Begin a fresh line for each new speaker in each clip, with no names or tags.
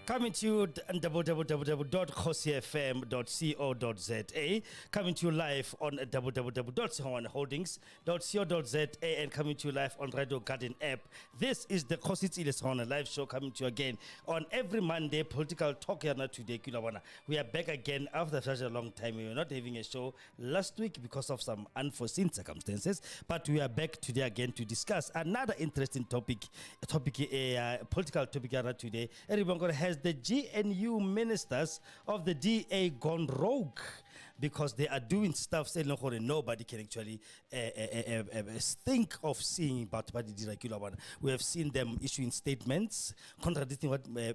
Coming to you www.kgosiefm.co.za. Coming to you live on www.segonganeholdings.co.za and coming to you live on Radio Garden app. This is the kgosietsile live show coming to you again on every Monday. Political talk here now today. We are back again after such a long time. We were not having a show last week because of some unforeseen circumstances, but we are back today again to discuss another interesting topic, political topic here today. Everyone has the GNU ministers of the DA gone rogue because they are doing stuff saying nobody can actually think of seeing about what the regular one. We have seen them issuing statements contradicting what Cyril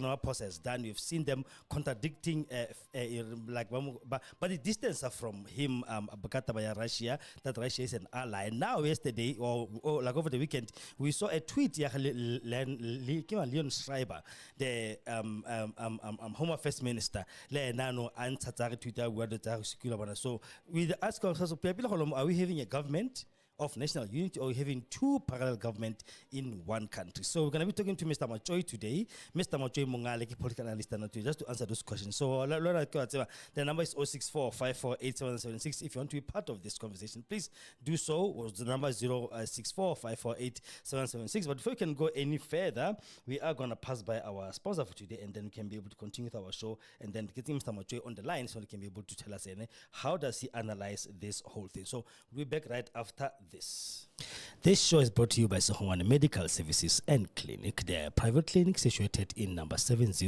Ramaphosa has done. We have seen them contradicting but the distance from him by Russia, that Russia is an ally. Now yesterday or like over the weekend we saw a tweet Leon Schreiber, the Home Affairs Minister, so we ask ourselves, are we having a government of national unity or having two parallel government in one country? So we're going to be talking to Mr. Matjoi today, Mr. Matjoi Mongale, political analyst, just to answer those questions. So the number is 064-548-7776. If you want to be part of this conversation, please do so. The number is 064-548-7776. But before we can go any further, we are going to pass by our sponsor for today, and then we can be able to continue with our show, and then getting Mr. Matjoi on the line so he can be able to tell us how does he analyze this whole thing. So we'll be back right after this. This show is brought to you by Segongane Medical Services and Clinic. They are private clinic situated in number 70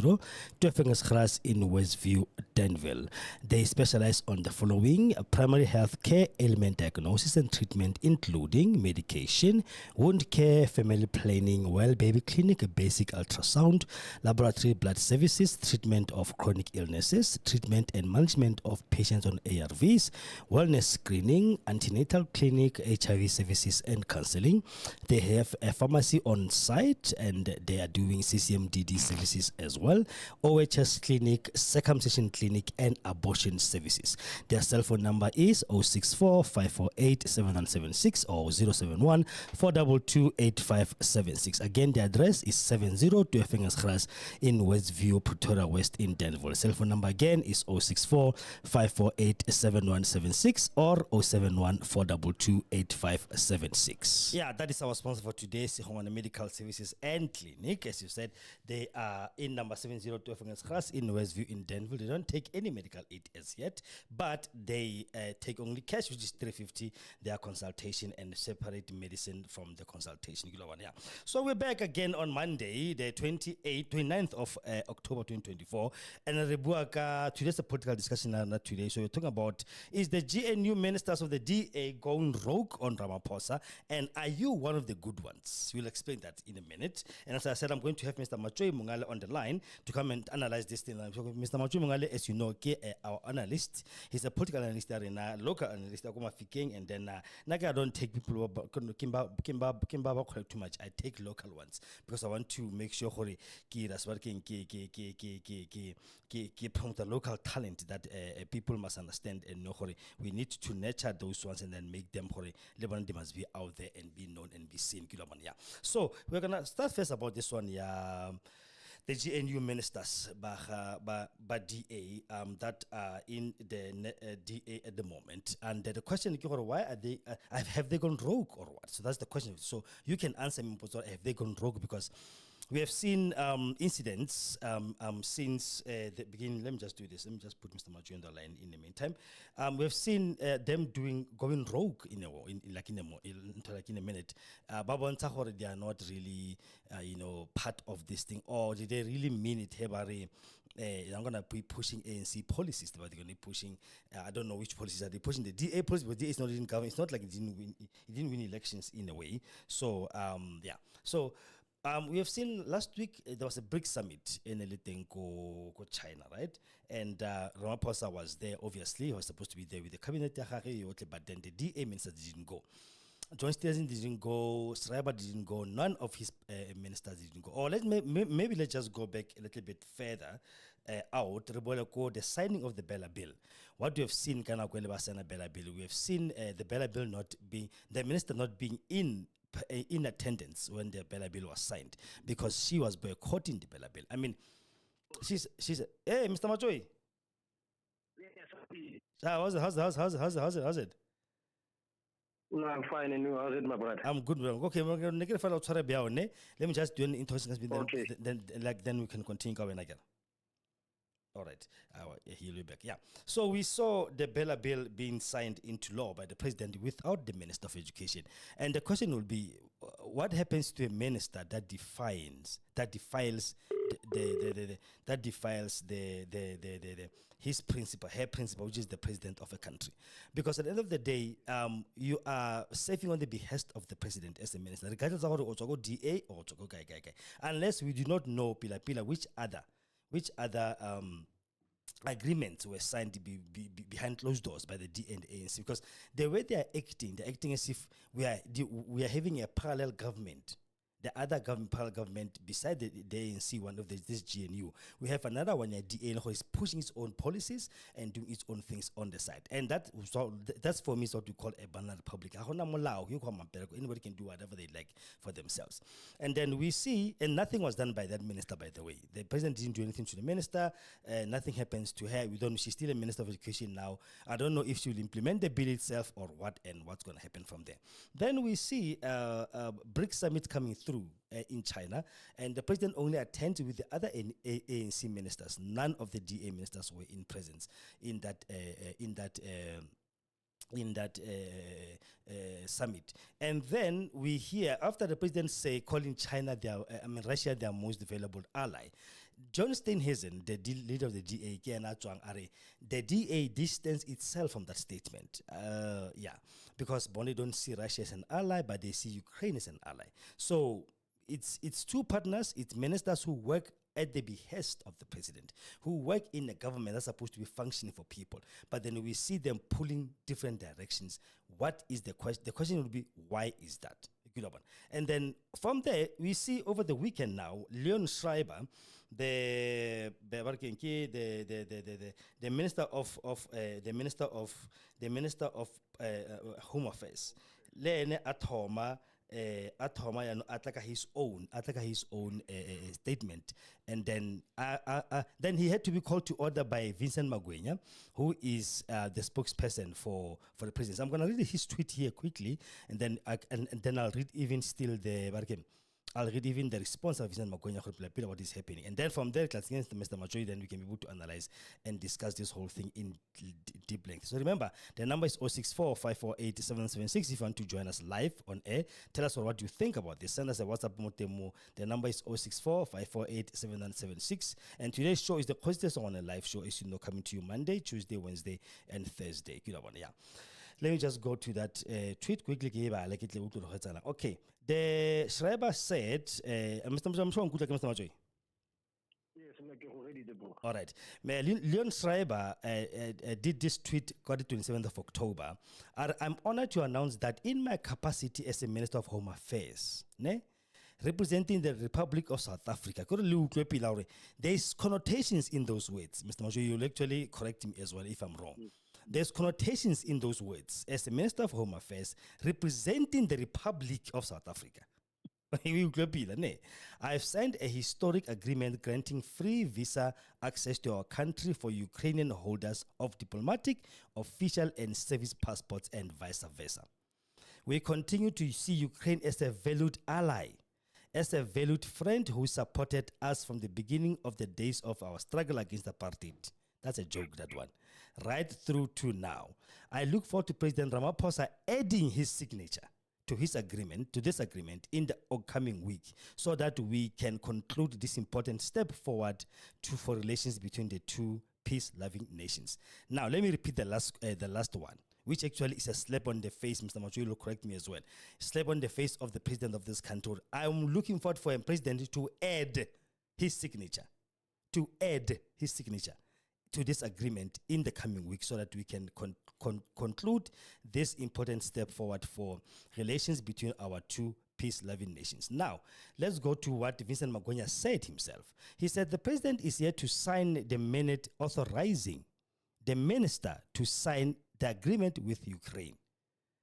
Affaeis in Westview, Danville. They specialize on the following: primary health care, ailment diagnosis and treatment, including medication, wound care, family planning, well baby clinic, basic ultrasound, laboratory blood services, treatment of chronic illnesses, treatment and management of patients on ARVs, wellness screening, antenatal clinic, HIV services and counseling. They have a pharmacy on site and they are doing CCMDD services as well, OHS clinic, circumcision clinic and abortion services. Their cell phone number is 064-548-7176 or 071-422-8576. Again, the address is 70 Affaeis in Westview, Pretoria West in Danville. Cell phone number again is 064-548-7176 or 071-422-8576. Yeah, that is our sponsor for today, Segongane Medical Services and Clinic. As you said, they are in number 70 Affaeis in Westview in Danville. They don't take any medical aid as yet, but they take only cash, which is $350, their consultation, and separate medicine from the consultation. So we're back again on Monday, the 29th of October 2024, and today's a political discussion today. So we're talking about, is the GNU ministers of the DA going rogue on Ramaphosa, and are you one of the good ones? We'll explain that in a minute. And as I said, I'm going to have Mr. Matjoi Mongale on the line to come and analyze this thing. So Mr. Matjoi Mongale, as you know, our analyst, he's a political analyst there, in a local analyst, and then I don't take people too much. I take local ones because I want to make sure that's working promote the local talent that people must understand and know. We need to nurture those ones and then make them they must be out there and be known and be seen. So we're gonna start first about this one. The GNU ministers by DA that are in the DA at the moment, and the question is, why are they? Have they gone rogue or what? So that's the question. So you can answer me, have they gone rogue? Because we have seen incidents since the beginning. Let me just do this. Let me just put Mr. Matjoi on the line in the meantime. We have seen them going rogue in a minute. They are not really part of this thing, or did they really mean it? I'm gonna be pushing ANC policies, but they're gonna be pushing. I don't know which policies are they pushing. The DA policy, but DA is not in government. It's not like it didn't win elections in a way. So So. We have seen last week there was a BRICS summit in China, right? And Ramaphosa was there. Obviously, he was supposed to be there with the cabinet, but then the DA ministers didn't go. John Stevenson didn't go, Schreiber didn't go, none of his ministers didn't go. Or maybe let's just go back a little bit further out. The signing of the Bella Bill. What we have seen, Bella Bill, we have seen the Bella Bill not being, the minister not being in in attendance when the Bella Bill was signed because she was boycotting the Bella Bill. I mean, she's hey, Mr. Matjoi.
Yes,
How's it?
no, I'm fine, and you, how's it, my brother?
I'm good. Okay, let me just do an introduction.
Okay.
Then we can continue going again. All right, he'll be back. Yeah. So we saw the Bella Bill being signed into law by the president without the Minister of Education, and the question will be, what happens to a minister that defiles his principle, her principle, which is the president of a country? Because at the end of the day, you are serving on the behest of the president as a minister, regardless of whether DA or guy, unless we do not know pila which other agreements were signed behind closed doors by the D and ANC, because the way they're acting as if we are having a parallel government. The other parallel government beside the ANC, one of this GNU, we have another one, a DA, who is pushing its own policies and doing its own things on the side. And that's for me is what we call a banana republic. Anybody can do whatever they like for themselves. And then we see, and nothing was done by that minister, by the way. The president didn't do anything to the minister. Nothing happens to her. She's still a minister of education now. I don't know if she'll implement the bill itself or what, and what's going to happen from there. Then we see BRICS summit coming through in China, and the president only attended with the other ANC ministers. None of the DA ministers were in presence in that summit. And then we hear, after the president calling China Russia their most valuable ally, John Steenhuisen, the leader of the DA, the DA distanced itself from that statement. Because Bonnie don't see Russia as an ally, but they see Ukraine as an ally. So it's two partners, it's ministers who work at the behest of the president, who work in a government that's supposed to be functioning for people. But then we see them pulling different directions. What is the question? The question would be, why is that? And then from there, we see over the weekend now, Leon Schreiber, the minister of Home Affairs, Lene Atoma, his own statement, and then he had to be called to order by Vincent Magwenya, who is the spokesperson for the president. So I'm going to read his tweet here quickly, and then I'll read even still I'll read even the response of Vincent Magwenya about what is happening. And then from there, Mr. Matjoi, then we can be able to analyze and discuss this whole thing in deep length. So remember, the number is 064-548-776. If you want to join us live on air, tell us what you think about this. Send us a WhatsApp motemo. The number is 064-548-7976. And today's show is the Kgosi live show, as you know, coming to you Monday, Tuesday, Wednesday, and Thursday. Yeah. Let me just go to that tweet quickly. Okay. The Schreiber said, Mr. Matjoi.
Yes, I'm ready to go.
All right. Leon Schreiber did this tweet, got it 27th of October. I'm honored to announce that in my capacity as a Minister of Home Affairs, representing the Republic of South Africa, there's connotations in those words. Mr. Matjoi, you'll actually correct me as well if I'm wrong. There's connotations in those words. As the Minister of Home Affairs, representing the Republic of South Africa, I've signed a historic agreement granting free visa access to our country for Ukrainian holders of diplomatic, official, and service passports, and vice versa. We continue to see Ukraine as a valued ally, as a valued friend who supported us from the beginning of the days of our struggle against apartheid. That's a joke, that one. Right through to now. I look forward to President Ramaphosa adding his signature to this agreement in the upcoming week, so that we can conclude this important step forward for relations between the two peace-loving nations. Now, let me repeat the last one, which actually is a slap on the face. Mr. Matjoi will correct me as well. Slap on the face of the president of this country. I'm looking forward for a president to add his signature to this agreement in the coming week, so that we can conclude this important step forward for relations between our two peace-loving nations. Now, let's go to what Vincent Magwenya said himself. He said the president is here to sign the minute authorizing the minister to sign the agreement with Ukraine.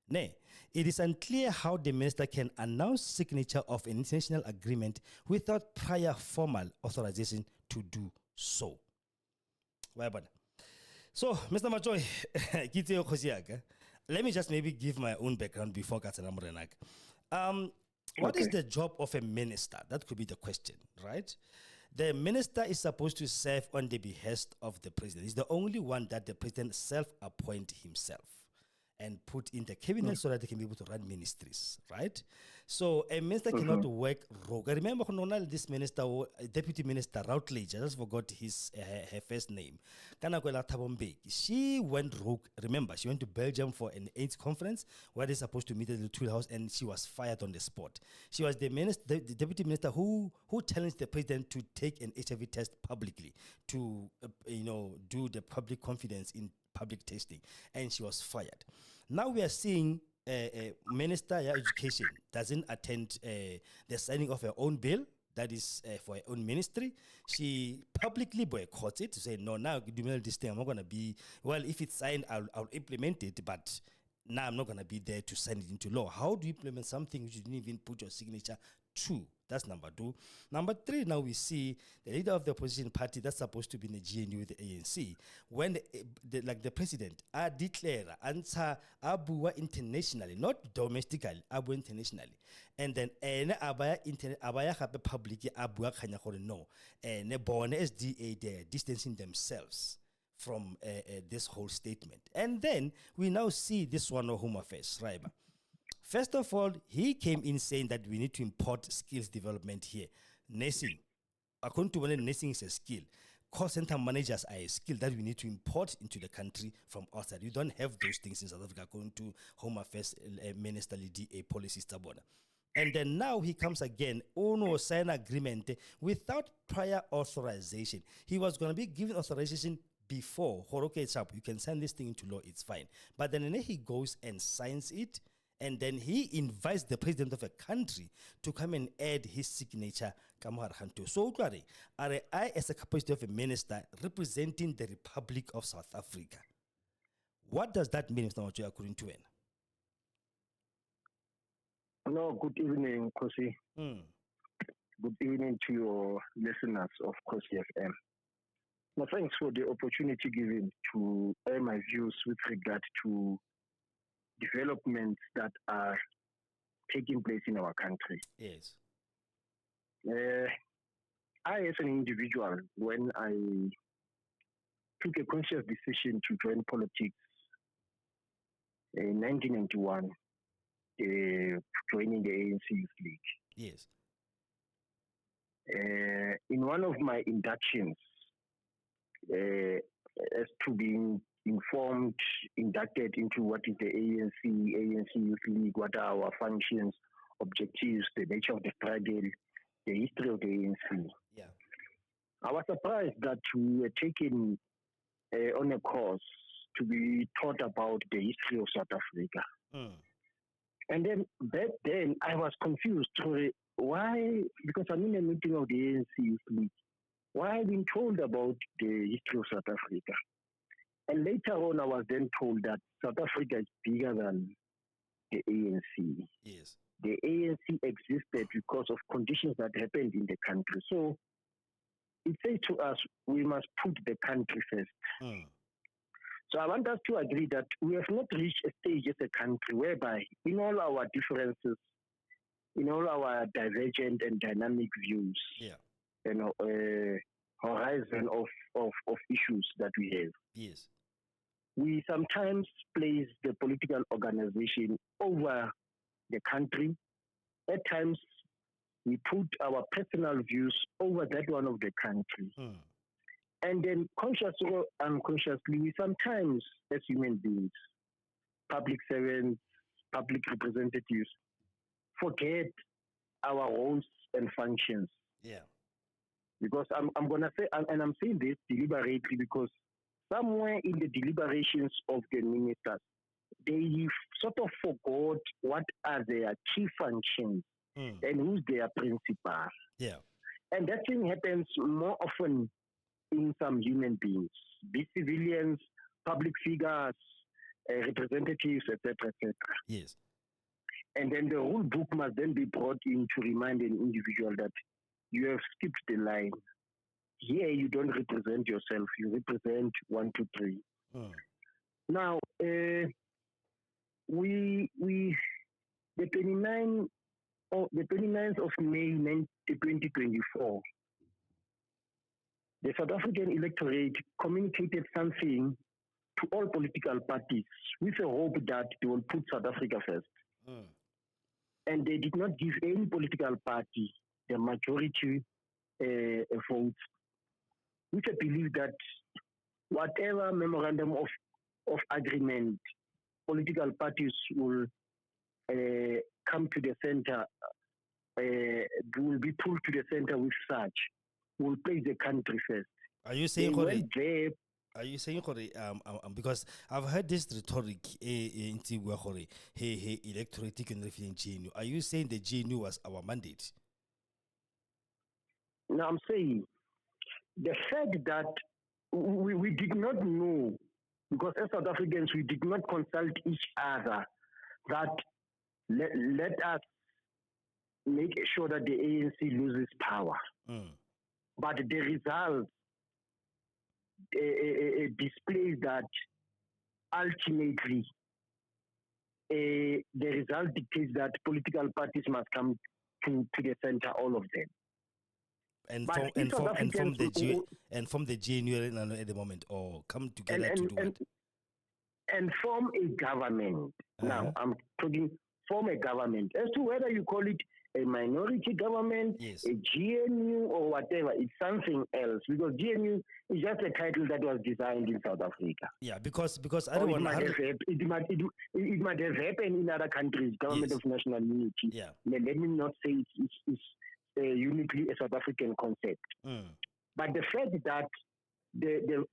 Nay, it is unclear how the minister can announce signature of an international agreement without prior formal authorization to do so. So, Mr. Matjoi, let me just maybe give my own background before Katanamurenak. What is the job of a minister? That could be the question, right? The minister is supposed to serve on the behest of the president. He's the only one that the president self-appoint himself and put in the cabinet so that they can be able to run ministries, right? So a minister cannot work rogue. I remember this minister, deputy minister, Routledge, I just forgot her first name. She went rogue. Remember, she went to Belgium for an AIDS conference where they're supposed to meet at the Tool House, and she was fired on the spot. She was the deputy minister who challenged the president to take an HIV test publicly to, do the public confidence in public testing, and she was fired. Now we are seeing Minister of Education doesn't attend the signing of her own bill that is for her own ministry. She publicly boycotts it to say, no, now this thing, I'm not going to be, well, if it's signed, I'll implement it, but now I'm not going to be there to sign it into law. How do you implement something which you didn't even put your signature to? That's number 2. Number 3, now we see the leader of the opposition party that's supposed to be in the GNU with the ANC, when the president declare answer abua internationally, not domestically, abu internationally, and then abaya hape publicly abua kanya gore no, ne bone SDA they're distancing themselves from this whole statement. And then we now see this one of Home Affairs, right? First of all, he came in saying that we need to import skills development here. Nursing, according to when nursing is a skill, call center managers are a skill that we need to import into the country from outside. You don't have those things in South Africa, according to Home Affairs Minister DA policy Stabona. And then now he comes again, sign agreement without prior authorization. He was going to be given authorization before, okay, you can sign this thing into law, it's fine. But then he goes and signs it, and then he invites the president of a country to come and add his signature. So, I, as a capacity of a minister, representing the Republic of South Africa. What does that mean, Mr. Matjoi, according to him?
Hello, good evening, Kgosi. Good evening to your listeners of Kgosi FM. Now, thanks for the opportunity given to air my views with regard to developments that are taking place in our country.
Yes.
I, as an individual, when I took a conscious decision to join politics in 1991, joining the ANC Youth League.
Yes.
In one of my inductions, as to being informed, inducted into what is the ANC Youth League, what are our functions, objectives, the nature of the struggle, the history of the ANC.
Yeah.
I was surprised that we were taken on a course to be taught about the history of South Africa. And then back then I was confused. Why? Because I'm in a meeting of the ANC Youth League. Why I've been told about the history of South Africa? And later on, I was then told that South Africa is bigger than the ANC.
Yes.
The ANC existed because of conditions that happened in the country. So it says to us, we must put the country first. So I want us to agree that we have not reached a stage as a country whereby in all our differences, in all our divergent and dynamic views, horizon of issues that we have.
Yes.
We sometimes place the political organization over the country. At times, we put our personal views over that one of the country. And then consciously or unconsciously, we sometimes, as human beings, public servants, public representatives, forget our roles and functions.
Yeah.
Because I'm going to say, and I'm saying this deliberately, because somewhere in the deliberations of the ministers, they sort of forgot what are their key functions and who's their principal.
Yeah.
And that thing happens more often in some human beings, be civilians, public figures, representatives, etc., etc.
Yes.
And then the rule book must then be brought in to remind an individual that you have skipped the line. Here you don't represent yourself, you represent 1, 2, 3. Now, the 29th of May 2024, the South African electorate communicated something to all political parties with a hope that they will put South Africa first. And they did not give any political party the majority votes, with a belief that whatever memorandum of agreement political parties will come to the center, will be pulled to the center with such, will place the country first.
Are you saying because I've heard this rhetoric in electorate GNU. Are you saying the GNU was our mandate?
No, I'm saying the fact that we did not know, because as South Africans we did not consult each other, that let us make sure that the ANC loses power. But the result displays that ultimately the result dictates that political parties must come to the center, all of them.
And from the GNU at the moment, or come together to do it.
And form a government. Now, I'm talking form a government. As to whether you call it a minority government,
yes,
a GNU or whatever, it's something else. Because GNU is just a title that was designed in South Africa.
Yeah, because I don't want
it might have happened in other countries, government of national unity.
Yeah.
Let me not say it's uniquely a South African concept. But the fact that the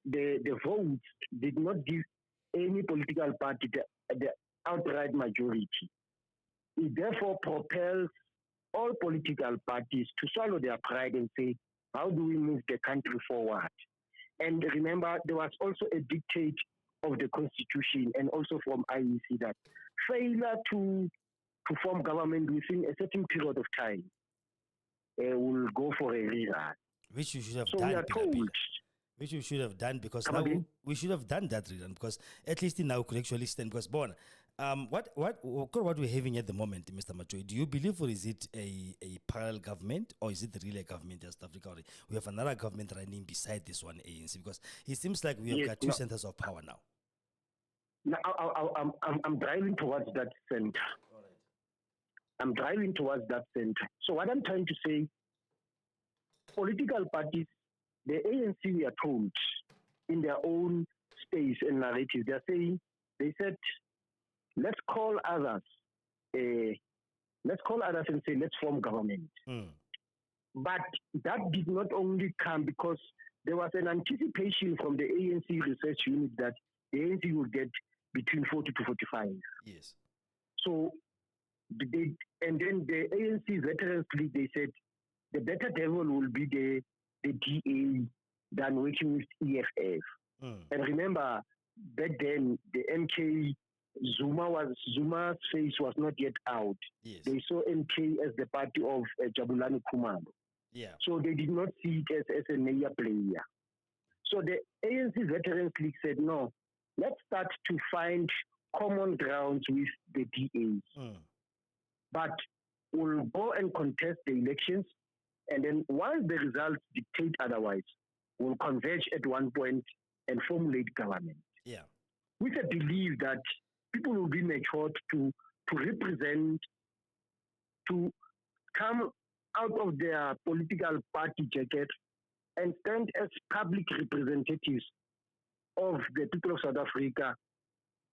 votes did not give any political party the outright majority, it therefore propels all political parties to swallow their pride and say, how do we move the country forward? And remember, there was also a dictate of the Constitution and also from IEC that failure to form government within a certain period of time will go for a rerun.
Which you should have
so
done.
We are told.
Which we should have done, because now we should have done that rerun, because at least now could actually stand. Because what we're having at the moment, Mr. Matjoi, do you believe, or is it a parallel government, or is it really a government in South Africa? Or we have another government running beside this one, ANC, because it seems like we have got two centers of power now.
Now, I'm driving towards that center.
All right.
I'm driving towards that center. So what I'm trying to say, political parties, the ANC, we are told in their own space and narrative, they said, let's call others and say, let's form government. But that did not only come because there was an anticipation from the ANC research unit that the ANC would get between 40 to 45.
Yes.
So, and then the ANC Veterans League, they said, the better devil will be the DA than working with EFF. And remember, back then, the MK, Zuma's face was not yet out.
Yes.
They saw MK as the party of Jabulani Kumalo.
Yeah.
So they did not see it as a major player. So the ANC Veterans League said, no, let's start to find common grounds with the DAs. But we'll go and contest the elections, and then once the results dictate otherwise, we'll converge at one point and formulate government.
Yeah.
With a belief that people will be matured to represent, to come out of their political party jacket and stand as public representatives of the people of South Africa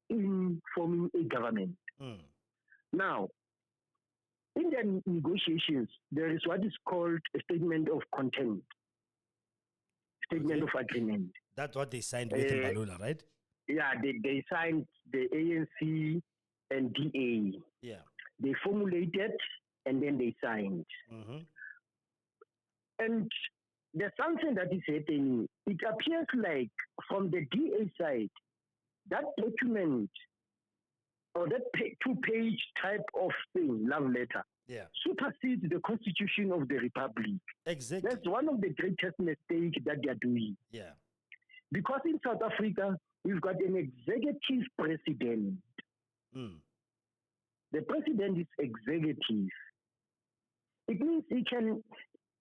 in forming a government. Now, in the negotiations, there is what is called a statement of content, statement of agreement.
That's what they signed with Mbalula, right?
Yeah, they signed the ANC and DA.
Yeah.
They formulated and then they signed. And there's something that is happening. It appears like from the DA side, that document or that two-page type of thing, love letter, supersedes the constitution of the republic.
Exactly.
That's one of the greatest mistakes that they are doing.
Yeah.
Because in South Africa, we've got an executive president. The president is executive. It means he can,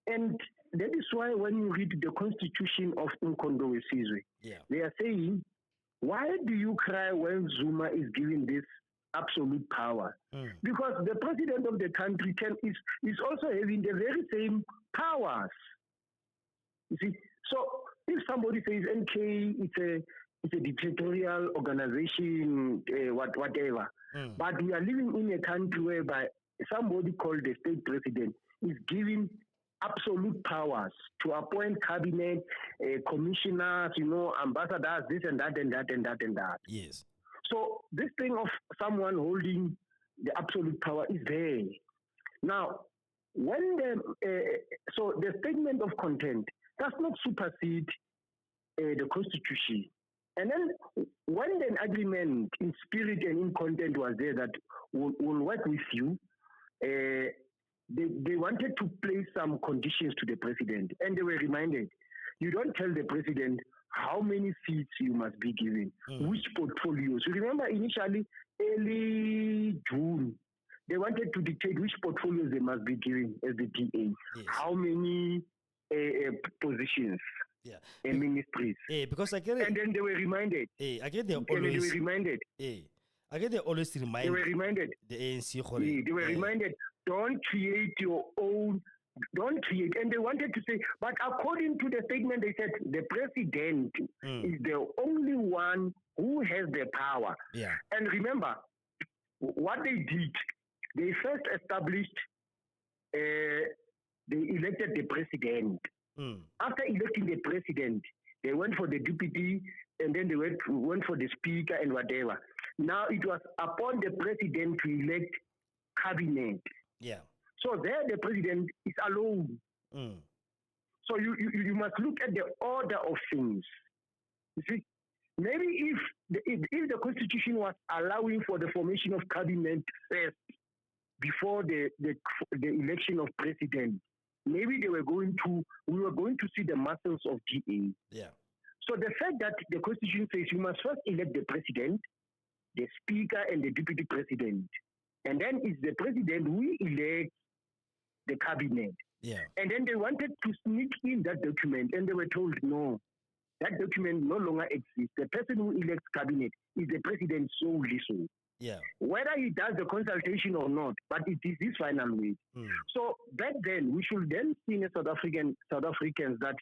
and that is why when you read the constitution of Umkhonto weSizwe, they are saying, why do you cry when Zuma is giving this absolute power? Because the president of the country is also having the very same powers. You see, so if somebody says NK, it's a dictatorial organization, whatever, but we are living in a country whereby somebody called the state president is giving absolute powers to appoint cabinet, commissioners, ambassadors, this and that and that and that and that.
Yes.
So this thing of someone holding the absolute power is there. Now, when so the statement of content does not supersede the constitution. And then when an agreement in spirit and in content was there that will work with you, they wanted to place some conditions to the president, and they were reminded, you don't tell the president how many seats you must be given, which portfolios. You remember initially, early June, they wanted to dictate which portfolios they must be given as the DA, how many positions and ministries.
Because I get it.
And then they were reminded.
I get they always.
And they were reminded.
I get they always remind.
They were reminded.
The ANC.
They were reminded. Don't create your own. Don't create. And they wanted to say, but according to the statement, they said the president is the only one who has the power.
Yeah.
And remember, what they did, they first established, they elected the president. After electing the president, they went for the deputy, and then they went for the speaker and whatever. Now it was upon the president to elect cabinet.
Yeah.
So there the president is alone. So you must look at the order of things. You see, maybe if the constitution was allowing for the formation of cabinet first before the election of president, maybe we were going to see the muscles of GA.
Yeah.
So the fact that the constitution says you must first elect the president, the speaker, and the deputy president, and then it's the president who elects the cabinet.
Yeah.
And then they wanted to sneak in that document, and they were told no, that document no longer exists. The person who elects cabinet is the president solely so.
Yeah.
Whether he does the consultation or not, but it is his final way. So back then, we should then see as South Africans that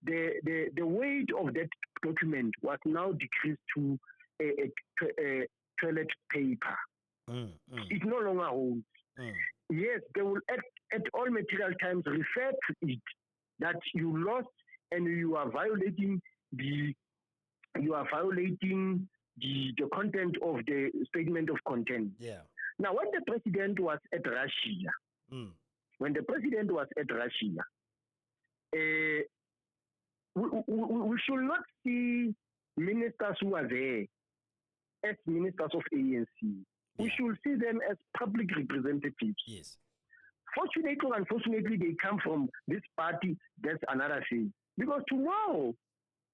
the weight of that document was now decreased to a toilet paper. It no longer holds. Yes, they will at all material times refer to it that you lost and you are violating the content of the statement of content.
Yeah.
Now, when the president was at Russia, we should not see ministers who are there as ministers of ANC. We should see them as public representatives.
Yes.
Fortunately or unfortunately, they come from this party. That's another thing. Because tomorrow,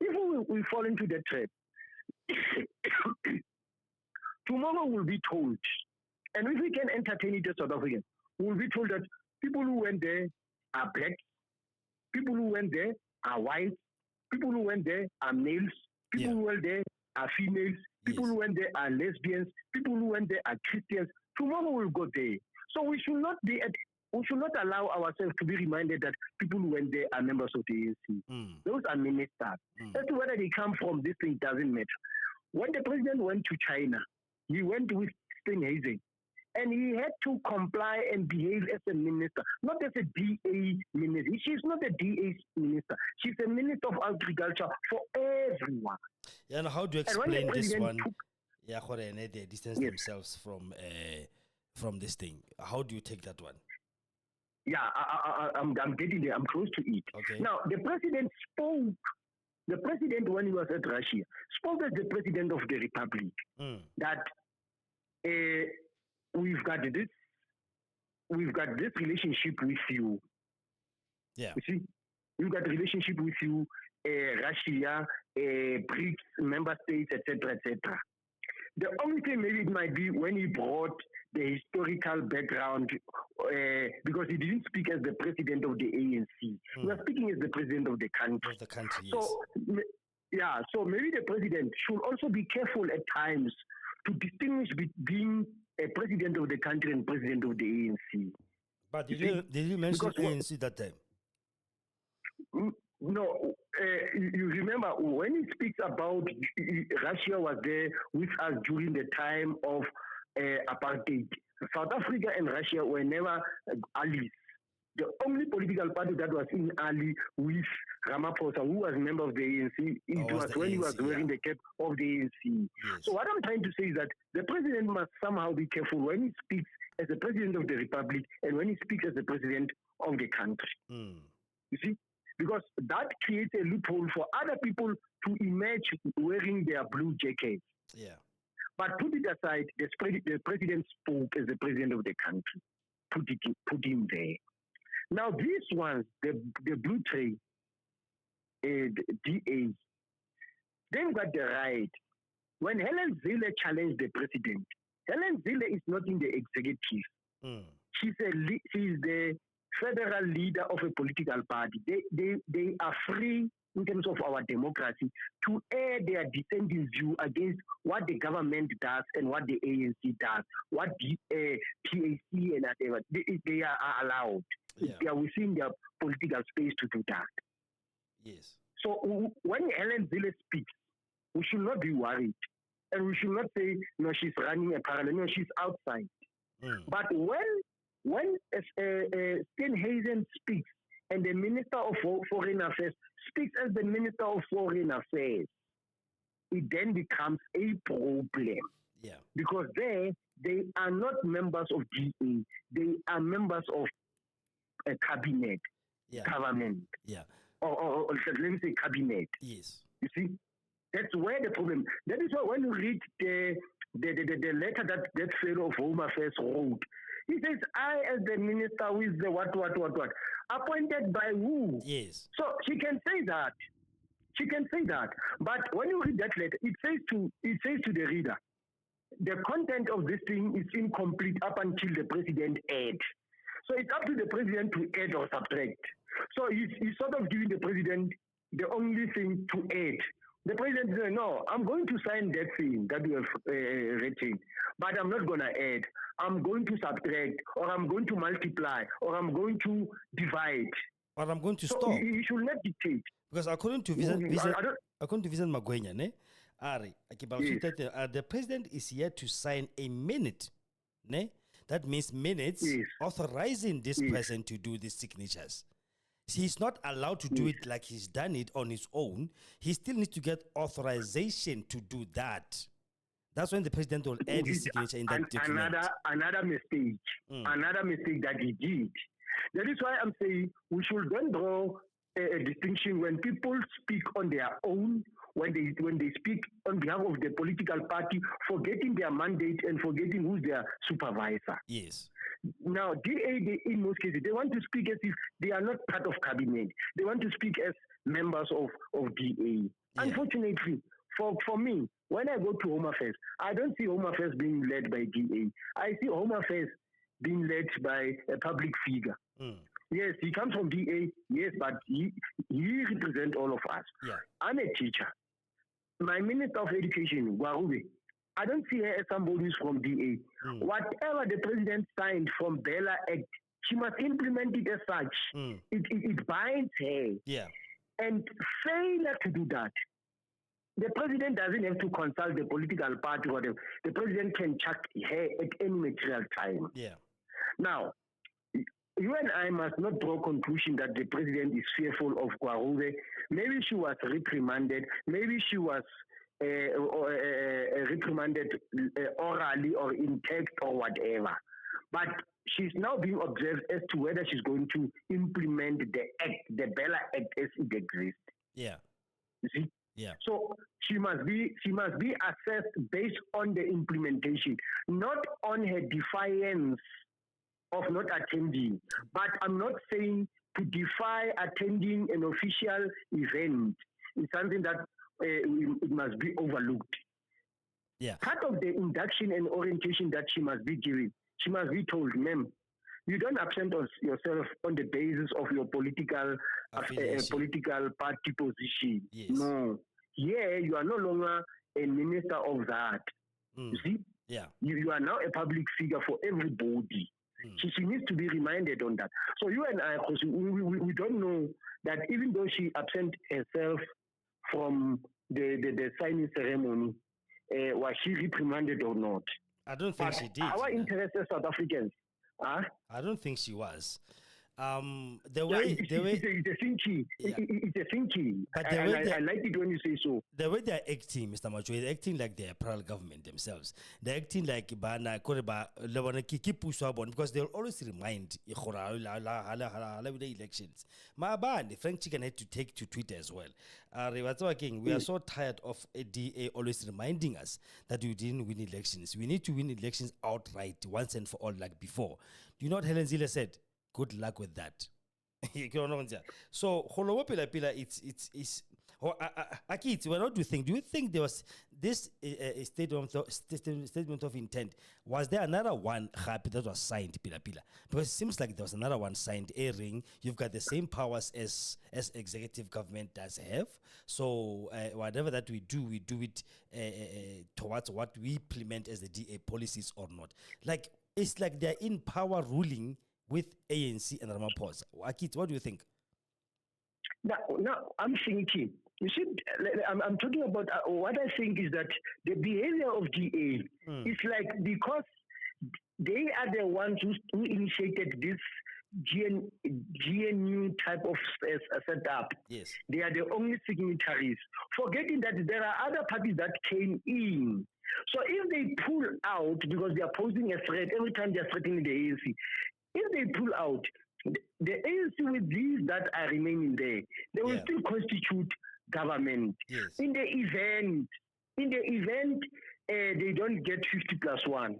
if we fall into the trap, tomorrow we'll be told, and if we can entertain it as South Africans, we'll be told that people who went there are black, people who went there are white, people who went there are males, people who went there are females, people who went there are lesbians, people who went there are Christians. Tomorrow we'll go there. So we should not allow ourselves to be reminded that people who went there are members of the ANC. Those are ministers. As to whether they come from, this thing doesn't matter. When the president went to China, he went with Steinhazen, and he had to comply and behave as a minister, not as a DA minister. She's not a DA minister. She's a minister of agriculture for everyone.
Yeah, and how do you explain this one? They distance themselves from this thing. How do you take that one?
Yeah, I'm getting there. I'm close to it.
Okay.
Now, the president spoke. The president, when he was at Russia, spoke as the president of the republic that we've got this relationship with you.
Yeah.
You see, we've got a relationship with you, Russia, BRICS member states, etc., etc. The only thing maybe it might be when he brought the historical background, because he didn't speak as the president of the ANC. He was speaking as the president of the country.
Of the country, yes.
So, yeah, so maybe the president should also be careful at times to distinguish between a president of the country and president of the ANC.
But did you mention ANC that time?
No, you remember when he speaks about Russia was there with us during the time of apartheid. South Africa and Russia were never allies. The only political party that was in ally with Ramaphosa, who was a member of the ANC, it was when he was wearing the cap of the ANC.
Yes.
So what I'm trying to say is that the president must somehow be careful when he speaks as the president of the republic and when he speaks as the president of the country. You see? Because that creates a loophole for other people to emerge wearing their blue jackets.
Yeah.
But put it aside, the president spoke as the president of the country. Put him there. Now these ones, the blue tray, the DA, they've got the right. When Helen Zille challenged the president, Helen Zille is not in the executive. She's the federal leader of a political party. They are free in terms of our democracy to air their dissenting view against what the government does and what the ANC does, what the PAC and whatever. They are allowed.
Yeah.
They are within their political space to do that.
Yes.
So when Helen Zille speaks, we should not be worried. And we should not say, no, she's running a parallel. No, she's outside. But when Steenhuisen speaks and the Minister of Foreign Affairs speaks as the Minister of Foreign Affairs, it then becomes a problem.
Yeah.
Because they are not members of GA. They are members of a cabinet, government.
Yeah.
Or let me say cabinet.
Yes.
You see? That's where the problem. That is why when you read the letter that fellow of Home Affairs wrote, he says, I as the minister with the what, appointed by who?
Yes.
So she can say that. She can say that. But when you read that letter, it says to the reader, the content of this thing is incomplete up until the president adds. So it's up to the president to add or subtract. So he's sort of giving the president the only thing to add. The president said, no, I'm going to sign that thing that you have written, but I'm not going to add. I'm going to subtract, or I'm going to multiply, or I'm going to divide.
Or I'm going to
so
stop.
He should not dictate.
Because according to Vincent Magwenya, ne? The president is here to sign a minute. Ne? That means minutes authorizing this person to do these signatures. He's not allowed to do it like he's done it on his own. He still needs to get authorization to do that. That's when the president will add his signature in that document.
Another mistake. Another mistake that he did. That is why I'm saying we should then draw a distinction when people speak on their own, when they speak on behalf of the political party, forgetting their mandate and forgetting who's their supervisor.
Yes.
Now, DA, in most cases, they want to speak as if they are not part of cabinet. They want to speak as members of DA. Yeah. Unfortunately, for me, when I go to Home Affairs, I don't see Home Affairs being led by DA. I see Home Affairs being led by a public figure. Yes, he comes from DA, yes, but he represents all of us.
Yeah.
I'm a teacher. My Minister of Education, Rougue, I don't see her as somebody who's from DA. Whatever the president signed from Bella Act, she must implement it as such. It binds her.
Yeah.
And failure to do that, the president doesn't have to consult the political party or whatever. The president can chuck her at any material time.
Yeah.
Now, you and I must not draw conclusion that the president is fearful of Rougue. Maybe she was reprimanded. Maybe she was reprimanded orally or in text or whatever. But she's now being observed as to whether she's going to implement the act, the Bella Act as it exists.
Yeah.
You see?
Yeah.
So she must be assessed based on the implementation, not on her defiance of not attending. But I'm not saying to defy attending an official event is something that it must be overlooked.
Yeah.
Part of the induction and orientation that she must be given, she must be told, ma'am, you don't absent yourself on the basis of your political party position.
Yes.
No. Here, you are no longer a minister of that. You see?
Yeah.
You are now a public figure for everybody. She needs to be reminded on that. So you and I, of course, we don't know that even though she absent herself from the signing ceremony, was she reprimanded or not?
I don't think she did.
Our interest as South Africans.
I don't think she was.
It's a thinking. It's a thinking. But I like it when you say so.
The way they're acting, Mr. Matjoi, they're acting like they're proud government themselves. They're acting like because they'll always remind the elections. Frank Chicken had to take to Twitter as well. We are so tired of a DA always reminding us that we didn't win elections. We need to win elections outright once and for all, like before. Do you know what Helen Zille said? Good luck with that. So, it's what do you think? Do you think there was this statement of intent? Was there another one happy that was signed, Because it seems like there was another one signed, airing. You've got the same powers as executive government does have. So whatever that we do it towards what we implement as the DA policies or not. Like, it's like they're in power ruling with ANC and Ramaphosa. Akit, what do you think?
Now I'm thinking. You see, I'm talking about what I think is that the behavior of DA is like, because they are the ones who initiated this GNU type of setup.
Yes.
They are the only signatories, forgetting that there are other parties that came in. So if they pull out because they are posing a threat every time they are threatening the ANC, if they pull out, the ANC with these that are remaining there, they will still constitute government.
Yes.
In the event, they don't get 50+1.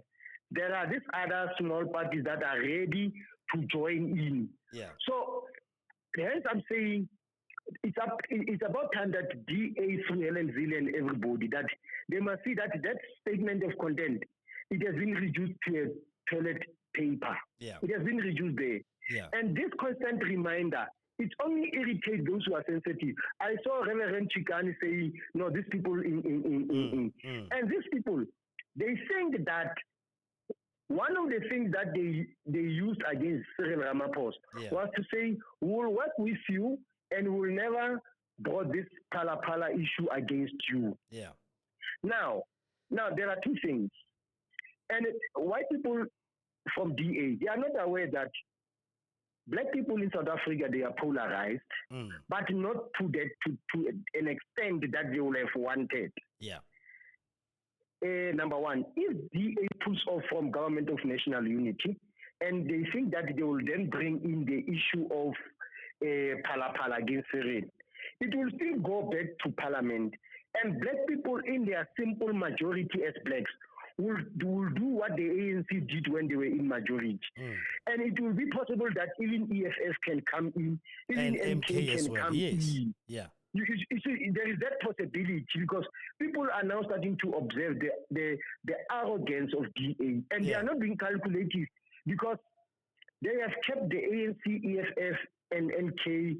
There are these other small parties that are ready to join in.
Yeah.
So, hence I'm saying it's about time that DA through Helen Zille and everybody, that they must see that statement of content, it has been reduced to a toilet paper.
Yeah.
It has been reduced there.
Yeah.
And this constant reminder, it only irritates those who are sensitive. I saw Reverend Chikani saying, no, these people And these people, they think that one of the things that they used against Cyril Ramaphosa was to say, we will work with you and we will never brought this pala issue against you.
Yeah.
Now there are two things. And white people from DA, they are not aware that black people in South Africa, they are polarized, but not to an extent that they will have wanted.
Yeah.
Number one, if DA pulls off from Government of National Unity, and they think that they will then bring in the issue of pala against Cyril, it will still go back to Parliament, and black people in their simple majority as blacks will do what the ANC did when they were in majority. And it will be possible that even EFF can come in, even
and MK
can come in.
Yeah.
You see, there is that possibility because people are now starting to observe the arrogance of DA, and they are not being calculated because they have kept the ANC, EFF, and NK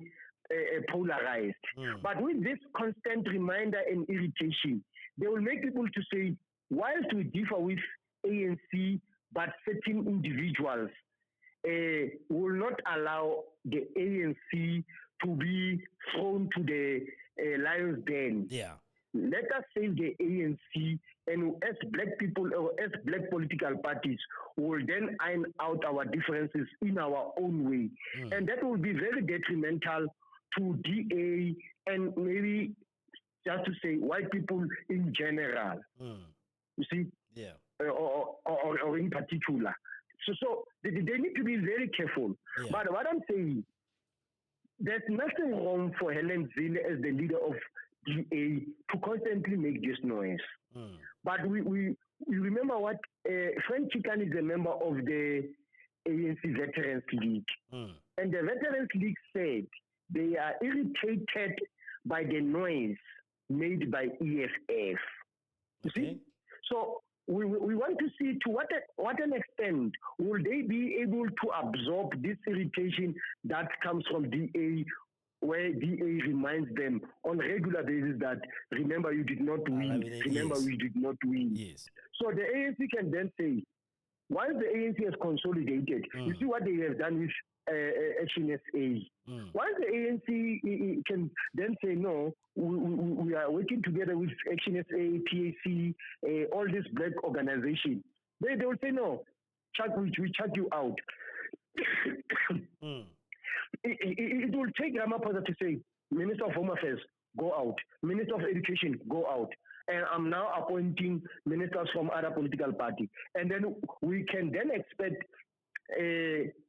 polarized. But with this constant reminder and irritation, they will make people to say, whilst we differ with ANC, but certain individuals will not allow the ANC to be thrown to the lion's den.
Yeah.
Let us save the ANC, and as black people or as black political parties, will then iron out our differences in our own way. And that will be very detrimental to DA and maybe just to say white people in general. You see?
Yeah.
Or in particular. So they need to be very careful.
Yeah.
But what I'm saying, there's nothing wrong for Helen Zille as the leader of DA to constantly make this noise. But we remember what Frank Chikan is a member of the ANC Veterans League. And the Veterans League said they are irritated by the noise made by EFF. You see? So we want to see to what an extent will they be able to absorb this irritation that comes from DA, where DA reminds them on regular basis that remember you did not win, you did not win.
Yes.
So the ANC can then say, once the ANC has consolidated, you see what they have done with HNSA. Once the ANC can then say, no, we are working together with HNSA, PAC, all these black organizations, they will say, no, we chuck you out. It will take Ramaphosa to say, Minister of Home Affairs, go out. Minister of Education, go out. And I'm now appointing ministers from other political party. And then we can then expect,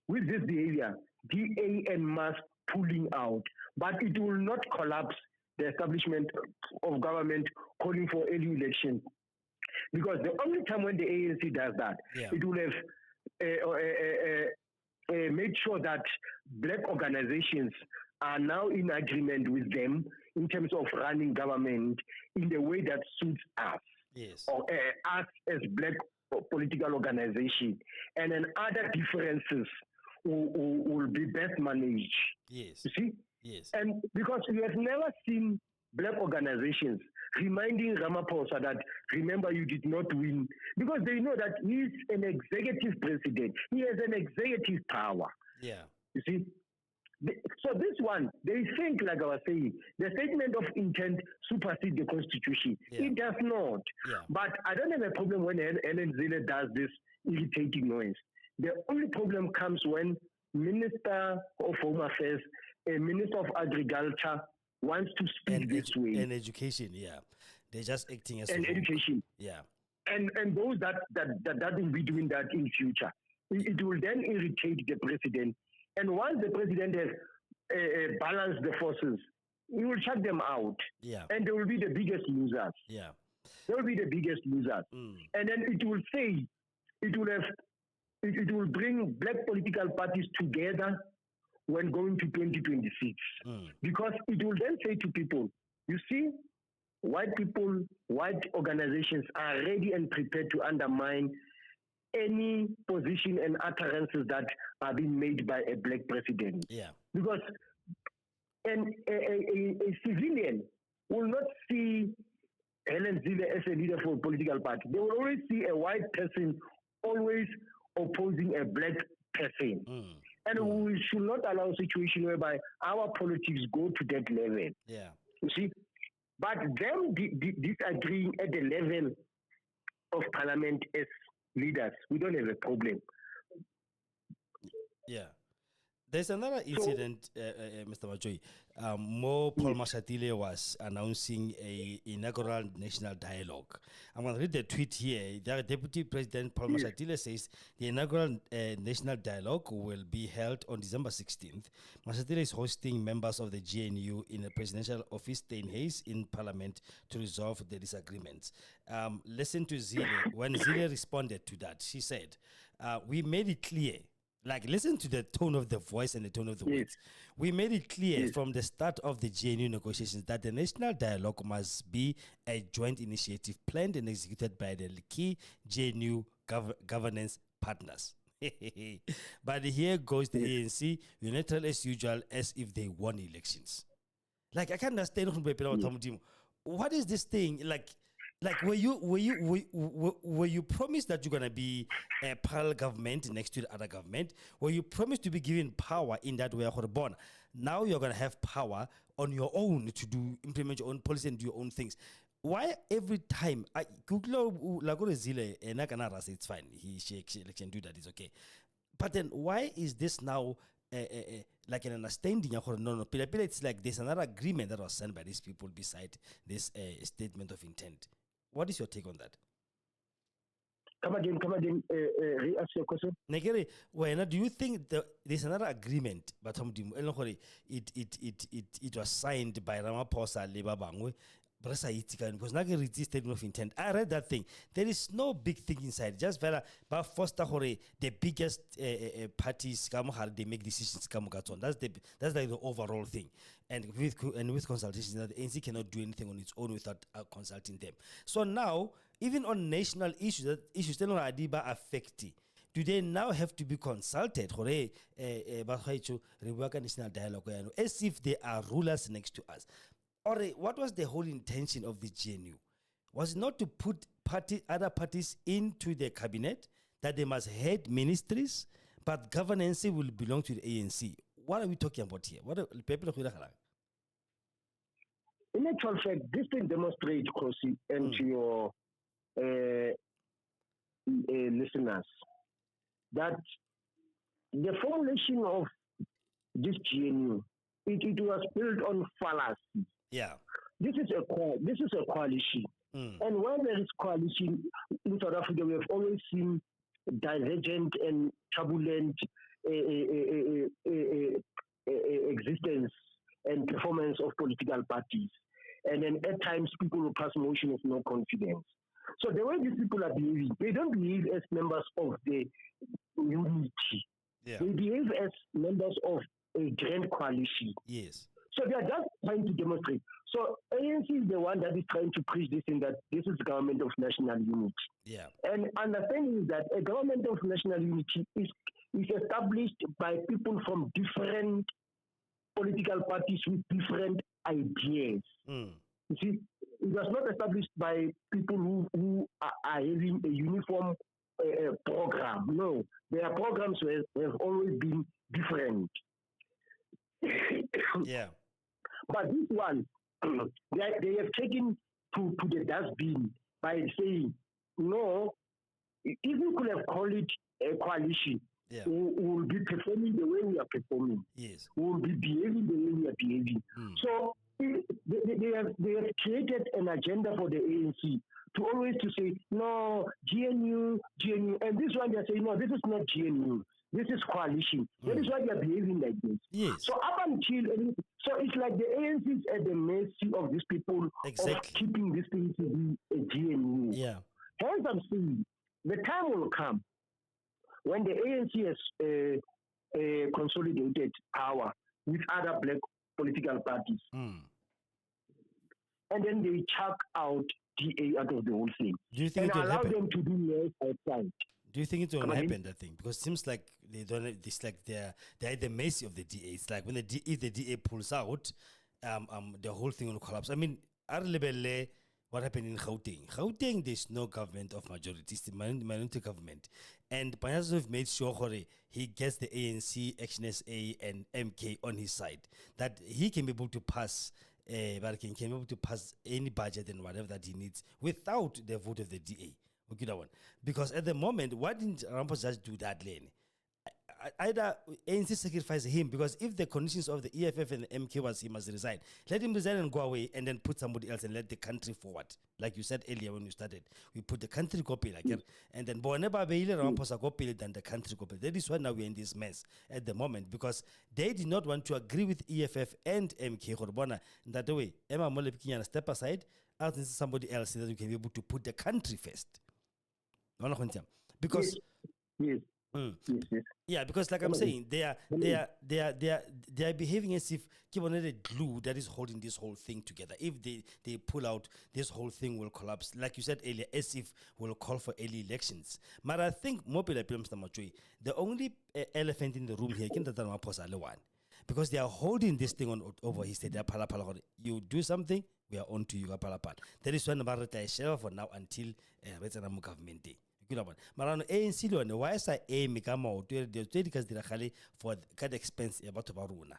with this behavior, DA and MAS pulling out. But it will not collapse the establishment of government calling for early election. Because the only time when the ANC does that, it will have made sure that black organizations are now in agreement with them in terms of running government in the way that suits us, or us as black political organization, and then other differences will be best managed.
Yes.
You see?
Yes.
And because we have never seen black organizations reminding Ramaphosa that, remember, you did not win, because they know that he is an executive president. He has an executive power.
Yeah.
You see? So this one, they think, like I was saying, the statement of intent supersedes the constitution. It does not. But I don't have a problem when Helen Zille does this irritating noise. The only problem comes when Minister of Home Affairs, a Minister of Agriculture wants to speak this way.
And education, they're just acting as
education. And those that will be doing that in future. It will then irritate the president. And once the president has balanced the forces, he will shut them out. And they will be the biggest losers. They will be the biggest losers. And then it will say, it will bring black political parties together when going to 2026. Because it will then say to people, you see, white people, white organizations are ready and prepared to undermine any position and utterances that are being made by a black president. Because a civilian will not see Helen Zille as a leader for a political party. They will always see a white person always opposing a black person. And we should not allow a situation whereby our politics go to that level. You see? But them disagreeing at the level of parliament as leaders, we don't have a problem.
There's another incident, Mr. Matjoi. Paul Mashatile was announcing a inaugural national dialogue. I'm going to read the tweet here. The Deputy President Paul Mashatile says the inaugural national dialogue will be held on December 16th. Mashatile is hosting members of the GNU in the presidential office, Steinhays, in Parliament to resolve the disagreements. Listen to Zille. When Zille responded to that, she said, we made it clear. Like, listen to the tone of the voice and the tone of the words. We made it clear from the start of the GNU negotiations that the national dialogue must be a joint initiative planned and executed by the key GNU governance partners. But here goes the ANC, unilateral as usual, as if they won elections. Like, I can't understand what is this thing? Like, were you promised that you're gonna be a parallel government next to the other government? Were you promised to be given power in that way? Now you're gonna have power on your own to implement your own policy and do your own things. Why every time Google Zille it's fine. She can do that. It's okay. But then why is this now like an understanding? No, it's like there's another agreement that was signed by these people beside this statement of intent. What is your take on that?
Come again, re-ask your question.
Negere, when do you think there's another agreement, but it was signed by Ramaphosa Lebabangwe? Because now read this statement of intent. I read that thing. There is no big thing inside. Just very but foster the biggest parties they make decisions. That's like the overall thing. And with consultations, the ANC cannot do anything on its own without consulting them. So now, even on national issues that Adiba affect, do they now have to be consulted? National dialogue, as if they are rulers next to us. Or what was the whole intention of the GNU? Was it not to put other parties into the cabinet, that they must head ministries, but governance will belong to the ANC? What are we talking about here?
In actual fact, this thing demonstrates, Kgosi, and to your listeners, that the formulation of this GNU, it was built on fallacy.
Yeah,
this is a coalition, and when there is coalition in South Africa, we have always seen divergent and turbulent existence and performance of political parties, and then at times people will pass motion of no confidence. So the way these people are behaving, they don't behave as members of the unity.
Yeah.
They behave as members of a grand coalition.
Yes.
So they are just trying to demonstrate. So ANC is the one that is trying to preach this thing, that this is government of national unity.
Yeah.
And understanding is that a government of national unity is established by people from different political parties with different ideas. You see, it was not established by people who are having a uniform program. No, their programs have always been different.
Yeah.
But this one, they have taken to the dustbin by saying, no, if we could have called it a coalition,
yeah,
we will be performing the way we are performing.
Yes.
We will be behaving the way we are behaving. So they have created an agenda for the ANC to always to say, no, GNU, and this one they're saying, no, this is not GNU. This is coalition. That is why they are behaving like this.
Yes.
So up until, so it's like the ANC is at the mercy of these people of keeping this thing to be a GNU.
Yeah.
Hence I'm saying, the time will come when the ANC has consolidated power with other black political parties. And then they chuck out DA out of the whole thing.
Do you think
and
it will
allow
happen?
them to do less outside.
Do you think it will happen, that thing? Because it seems like they don't. It's like they're at the mercy of the DA. It's like when if the DA pulls out, the whole thing will collapse. I mean, what happened in Gauteng? Gauteng, there's no government of majority. It's the minority government. And Panyazo made sure he gets the ANC, Action SA, and MK on his side, that he can be able to pass. But can be able to pass any budget and whatever that he needs without the vote of the DA. Okay, that one. Because at the moment, why didn't Ramaphosa just do that, Lane? Either ANC sacrifice him, because if the conditions of the EFF and the MK was he must resign, let him resign and go away, and then put somebody else and let the country forward. Like you said earlier when you started, we put the country copy and then Ramaphosa copy then the country copy. That is why now we're in this mess at the moment, because they did not want to agree with EFF and MK. That way, Emma Mole step aside, ask somebody else so that we can be able to put the country first. Because
yes.
Yeah, because like I'm saying, they are behaving as if given the glue that is holding this whole thing together. If they pull out, this whole thing will collapse. Like you said earlier, as if we'll call for early elections. But I think Mr Matjoi, the only elephant in the room here, because they are holding this thing on over his head. You do something, we are on to you. That is when Marita is share for now until government day. Marano ANC lo ne why say a mikamo to the for that expense about baruna.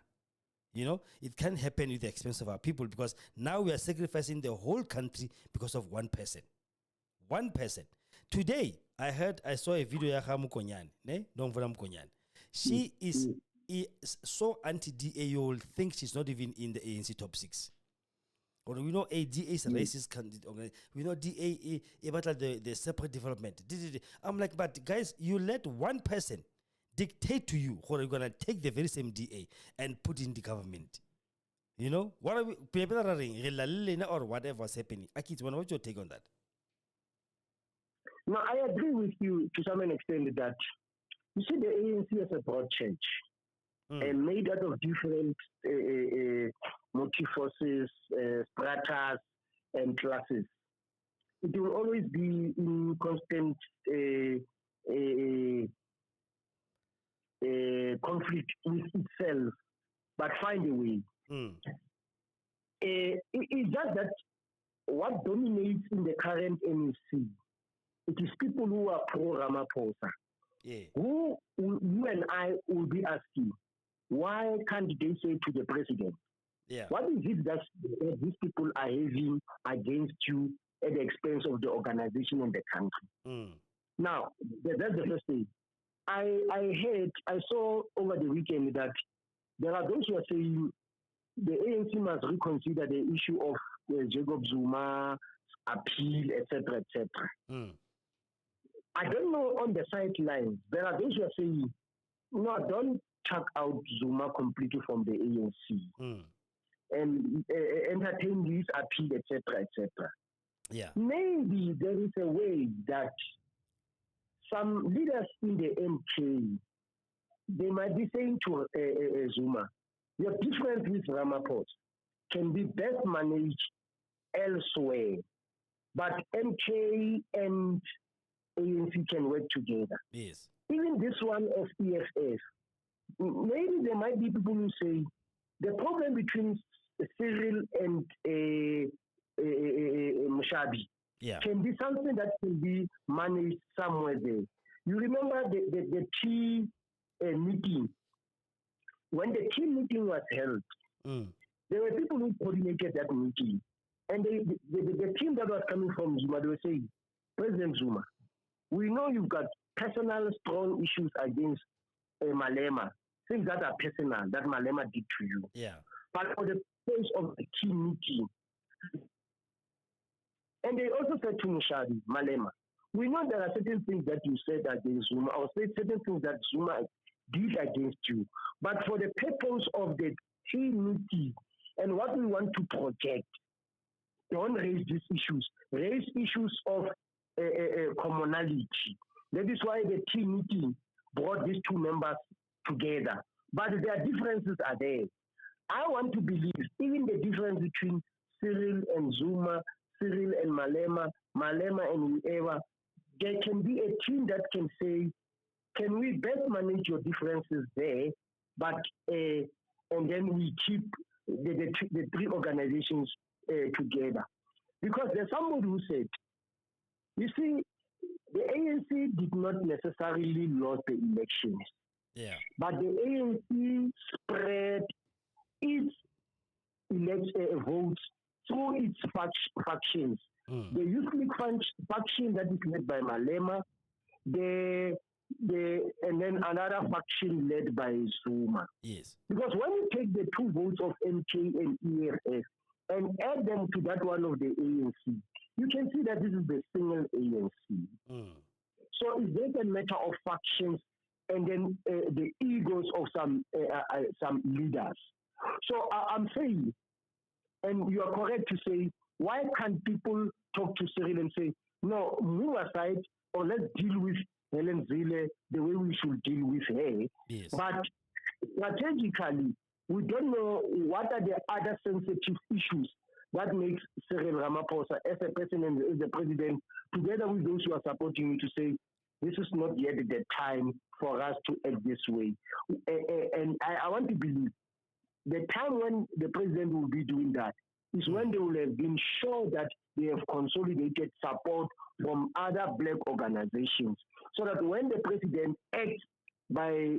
You know, it can't happen with the expense of our people, because now we are sacrificing the whole country because of one person. One person. Today I saw a video ya Mukonyan, ne? Don't for Mukonyan. She is so anti-DA, you will think she's not even in the ANC top 6. or we know DA is a racist candidate. We know DA about the separate development. I'm like, but guys, you let one person dictate to you how you're gonna take the very same DA and put in the government. You know, what are we people are or whatever was happening? Akit, what's your take on that?
No, I agree with you to some extent that you see the ANC as a broad church, made out of different motive forces, stratas, and classes. It will always be in constant conflict with itself, but find a way. It's just that what dominates in the current NEC, it is people who are pro-Ramaphosa.
Yeah.
Who you and I will be asking, why can't they say to the president, what is it that these people are having against you at the expense of the organization and the country? Now, that's the first thing. I saw over the weekend that there are those who are saying the ANC must reconsider the issue of Jacob Zuma appeal, etc., etc. I don't know on the sidelines. There are those who are saying, no, don't chuck out Zuma completely from the ANC and entertain this appeal, etc., etc.
Yeah.
Maybe there is a way that some leaders in the MK, they might be saying to Zuma, your difference with Ramaphosa can be best managed elsewhere, but MK and ANC can work together.
Yes.
Even this one of EFF, maybe there might be people who say the problem between Cyril and Mushabi can be something that can be managed somewhere there. You remember the key meeting. When the key meeting was held, there were people who coordinated that meeting. And the team that was coming from Zuma, they were saying, President Zuma, we know you've got personal strong issues against Malema, things that are personal, that Malema did to you.
Yeah.
But for the purpose of the key meeting, and they also said to Mushabi, Malema, we know there are certain things that you said against Zuma, or certain things that Zuma did against you. But for the purpose of the key meeting and what we want to project, don't raise these issues. Raise issues of commonality. That is why the key meeting brought these two members together. But their differences are there. I want to believe even the difference between Cyril and Zuma, Cyril and Malema, Malema and whoever, there can be a team that can say, can we best manage your differences there, but and then we keep the three organizations together. Because there's somebody who said, you see, the ANC did not necessarily lose the elections.
Yeah.
But the ANC spread its votes through its factions. The Youth League faction that is led by Malema, and then another faction led by Zuma.
Yes.
Because when you take the two votes of MK and EFF and add them to that one of the ANC, you can see that this is the single ANC. So it's just a matter of factions and then the egos of some leaders. So I'm saying, and you are correct to say, why can't people talk to Cyril and say, no, move aside, or let's deal with Helen Zille the way we should deal with her.
Yes.
But strategically, we don't know what are the other sensitive issues that makes Cyril Ramaphosa as a person and as the president, together with those who are supporting you, to say, this is not yet the time for us to act this way. And I want to believe the time when the president will be doing that is when they will have been sure that they have consolidated support from other black organizations, so that when the president acts by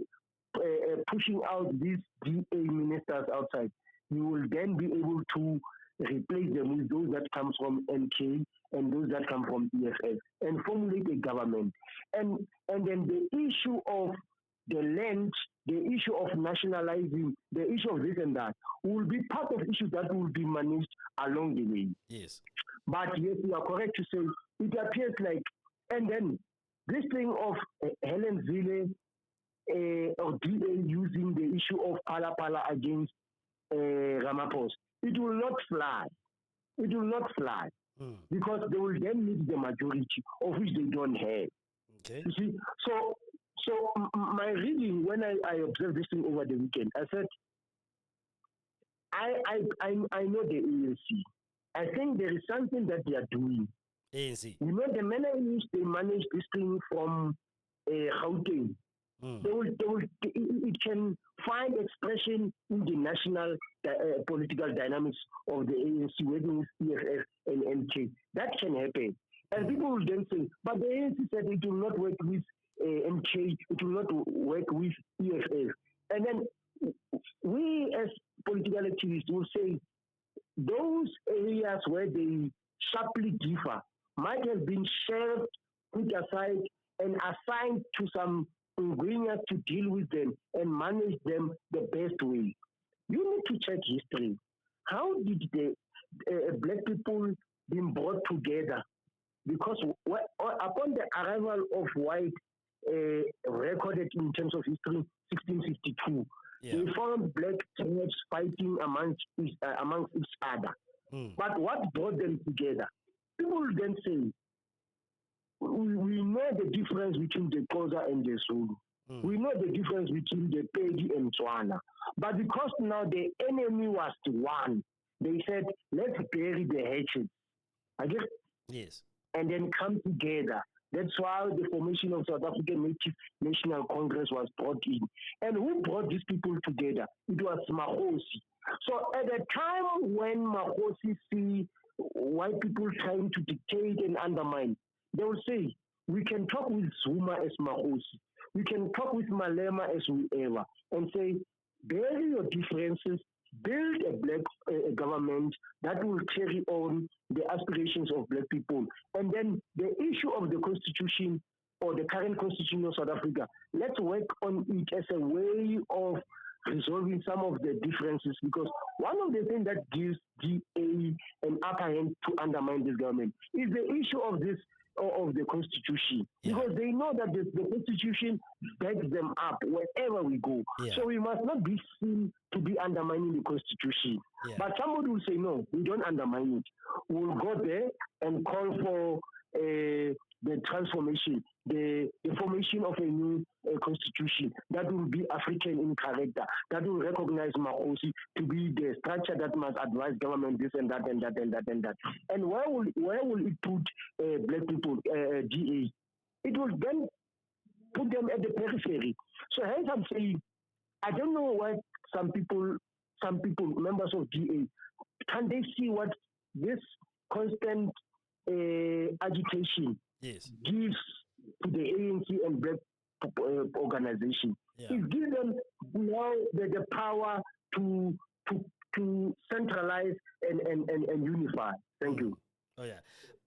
pushing out these DA ministers outside, you will then be able to replace them with those that come from MK and those that come from EFF and formulate a government. And then the issue of the land the issue of nationalizing, the issue of this and that, will be part of issues that will be managed along the way.
Yes.
But yes, you are correct to say it appears like, and then this thing of Helen Zille or DA using the issue of Pala Pala against Ramaphosa, it will not fly. It will not fly because they will then need the majority of which they don't have.
Okay.
You see, so my reading when I observed this thing over the weekend, I said, I know the ANC. I think there is something that they are doing.
ANC.
You know, the manner in which they manage this thing from Gauteng, it can find expression in the national political dynamics of the ANC, whether it's EFF and MK. That can happen. And people will then say, but the ANC said it will not work with MK, it will not work with EFF. And then we as political activists will say, those areas where they sharply differ might have been shelved, put aside, and assigned to some ingredients to deal with them and manage them the best way. You need to check history. How did the black people been brought together? Because upon the arrival of white, recorded in terms of history, 1652, they found black tribes fighting amongst each other. But what brought them together? People then say, we know the difference between the Xhosa and the Zulu. We know the difference between the Pedi and Tswana. But because now the enemy was one, they said, let's bury the hatchet. I guess.
Yes.
And then come together. That's why the formation of South African Native National Congress was brought in. And who brought these people together? It was Kgosi. So at the time when Kgosi see white people trying to dictate and undermine, they will say, we can talk with Zuma as Kgosi. We can talk with Malema as whoever and say, bury your differences, build a black government that will carry on the aspirations of black people. And then the issue of the constitution or the current constitution of South Africa, let's work on it as a way of resolving some of the differences, because one of the things that gives DA an upper hand to undermine this government is the issue of this of the constitution, because they know that the constitution backs them up wherever we go. So we must not be seen to be undermining the constitution. But somebody will say, no, we don't undermine it. We'll go there and call for the transformation, the formation of a new constitution that will be African in character, that will recognize Kgosi to be the structure that must advise government this and that and that and that and that. And where will it put black people, DA? It will then put them at the periphery. So hence I'm saying, I don't know why some people, members of DA, can they see what this constant agitation gives to the ANC and black organization? It gives them now the power to centralize and unify. Thank you.
Oh yeah.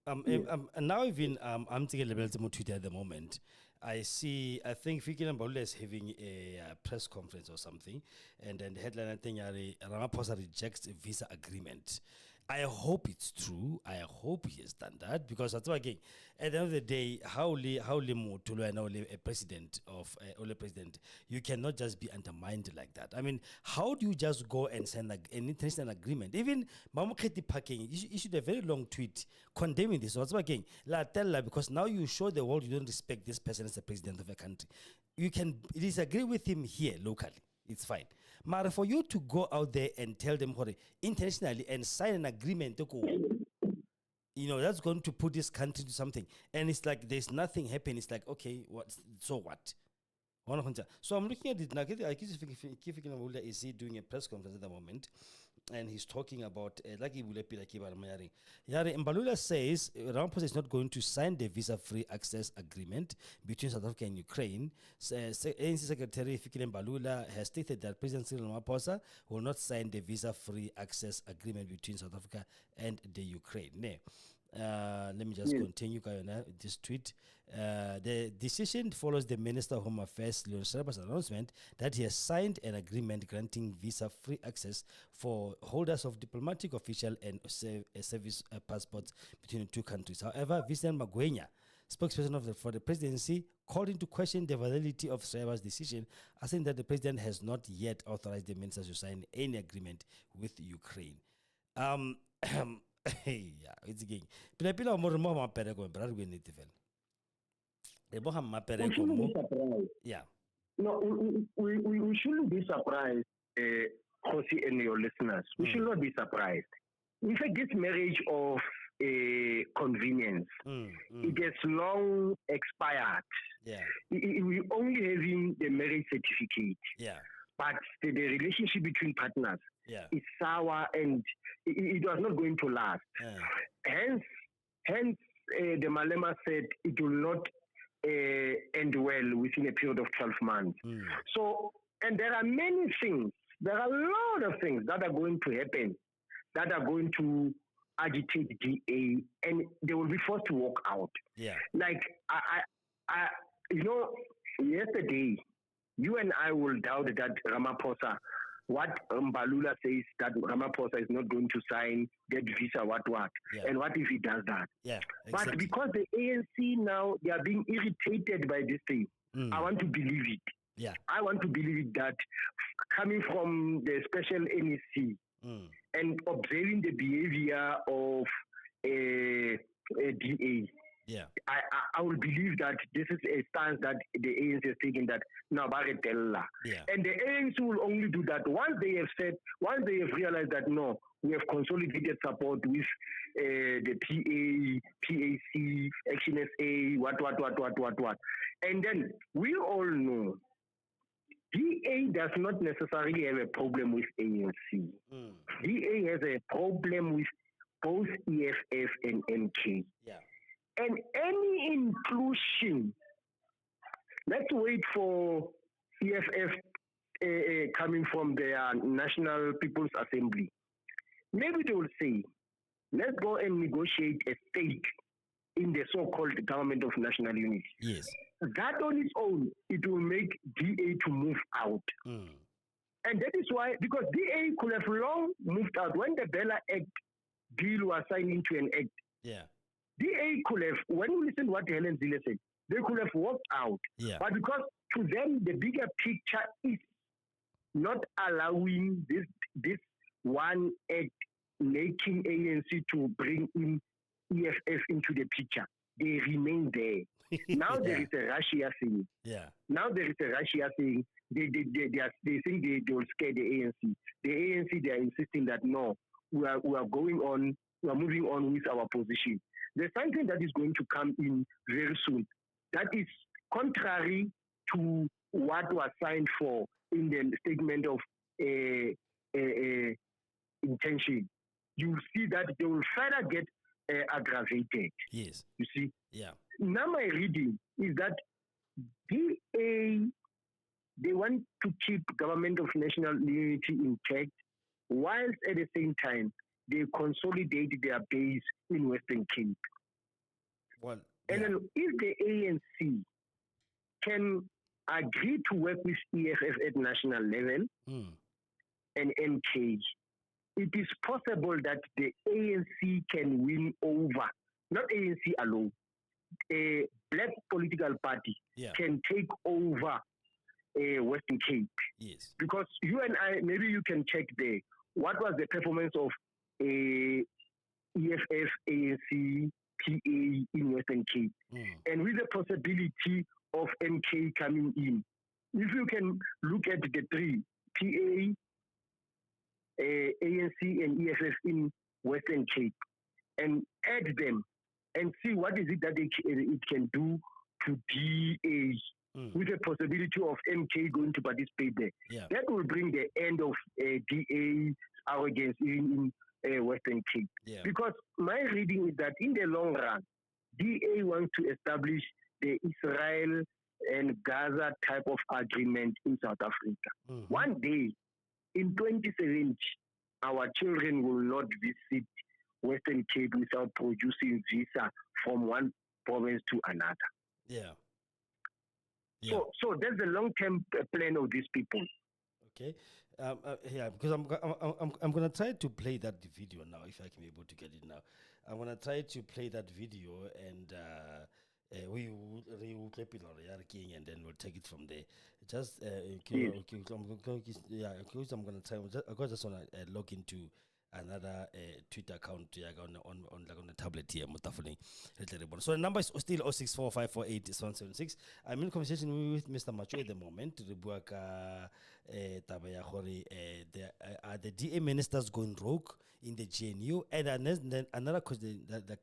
And now even I'm thinking about Twitter at the moment. I think Fikile Mbalula is having a press conference or something, and then the headline, I think, Ramaphosa rejects a visa agreement. I hope it's true. I hope he has done that, because that's why, again, at the end of the day, how a president of Ole president, you cannot just be undermined like that. I mean, how do you just go and send an international agreement? Even Mamuketi Parking issued a very long tweet condemning this. So that's why, again, because now you show the world you don't respect this person as the president of a country. You can disagree with him here locally. It's fine. But for you to go out there and tell them internationally and sign an agreement, that's going to put this country to something. And it's like there's nothing happening. It's like, okay, so what? So I'm looking at it now. I keep thinking is he doing a press conference at the moment, and he's talking about Mbalula says Ramaphosa is not going to sign the visa-free access agreement between South Africa and Ukraine. ANC Secretary Fikile Mbalula has stated that President Cyril Ramaphosa will not sign the visa-free access agreement between South Africa and the Ukraine. Let me just continue this tweet. The decision follows the Minister of Home Affairs, Leon Schreiber's announcement that he has signed an agreement granting visa-free access for holders of diplomatic, official, and service passports between the two countries. However, Vincent Magwenya, spokesperson for the presidency, called into question the validity of Schreiber's decision, saying that the president has not yet authorized the ministers to sign any agreement with Ukraine. Yeah, it's again. Pila more mapereko but we need to yeah.
No, we shouldn't be surprised, Kgosi and your listeners. We should not be surprised. In fact, this marriage of convenience, it has long expired.
Yeah.
We only having the marriage certificate.
Yeah.
But the relationship between partners is sour and it was not going to last. Hence, the Malema said it will not end well within a period of 12 months. So, and there are many things, there are a lot of things that are going to happen that are going to agitate DA and they will be forced to walk out.
Yeah.
Like, I yesterday, you and I will doubt that Ramaphosa, what Mbalula says, that Ramaphosa is not going to sign that visa, what.
Yeah.
And what if he does that?
Yeah, exactly.
But because the ANC now, they are being irritated by this thing, I want to believe it.
Yeah.
I want to believe it that coming from the special NEC and observing the behavior of a DA,
yeah,
I will believe that this is a stance that the ANC is taking, that now
yeah.
And the ANC will only do that once they have realized that no, we have consolidated support with the PAC, Action SA, what. And then we all know DA does not necessarily have a problem with ANC. DA has a problem with both EFF and MK.
Yeah.
And any inclusion, let's wait for EFF coming from their National People's Assembly. Maybe they will say, let's go and negotiate a stake in the so-called government of national unity.
Yes.
That on its own, it will make DA to move out. And that is why, because DA could have long moved out when the Bella Act deal was signed into an act.
Yeah.
DA could have, when you listen to what Helen Zille said, they could have walked out.
Yeah.
But because to them, the bigger picture is not allowing this one act making ANC to bring in EFF into the picture. They remain there. Now there is a Russia thing.
Yeah.
Now there is a Russia thing. They think they will scare the ANC. The ANC, they are insisting that no, we are going on, we are moving on with our position. There's something that is going to come in very soon that is contrary to what was signed for in the statement of intention. You see that they will further get aggravated.
Yes.
You see?
Yeah.
Now my reading is that DA, they want to keep government of national unity intact, whilst at the same time they consolidate their base in Western Cape.
Well, yeah.
And then if the ANC can agree to work with EFF at national level and MK, it is possible that the ANC can win over, not ANC alone, a black political party can take over Western Cape.
Yes.
Because you and I, maybe you can check there, what was the performance of EFF, ANC, PA in Western Cape? And with the possibility of MK coming in, if you can look at the three, PA, ANC and EFF in Western Cape, and add them and see what is it that it can do to DA with the possibility of MK going to participate there.
Yeah.
That will bring the end of DA arrogance in Western Cape.
Yeah.
Because my reading is that in the long run, DA wants to establish the Israel and Gaza type of agreement in South Africa. One day, in 2070, our children will not visit Western Cape without producing visa from one province to another.
Yeah.
So that's the long-term plan of these people.
Okay. Yeah, because I'm gonna try to play that video now if I can be able to get it now. I'm gonna try to play that video and we will clip it on the and then we'll take it from there. Just yeah, because I'm gonna try. I just wanna log into another Twitter account on the tablet here. So the number is still 0645487176. I'm in conversation with Mr. Matjoi at the moment. Are the DA ministers going rogue in the GNU? And then another question that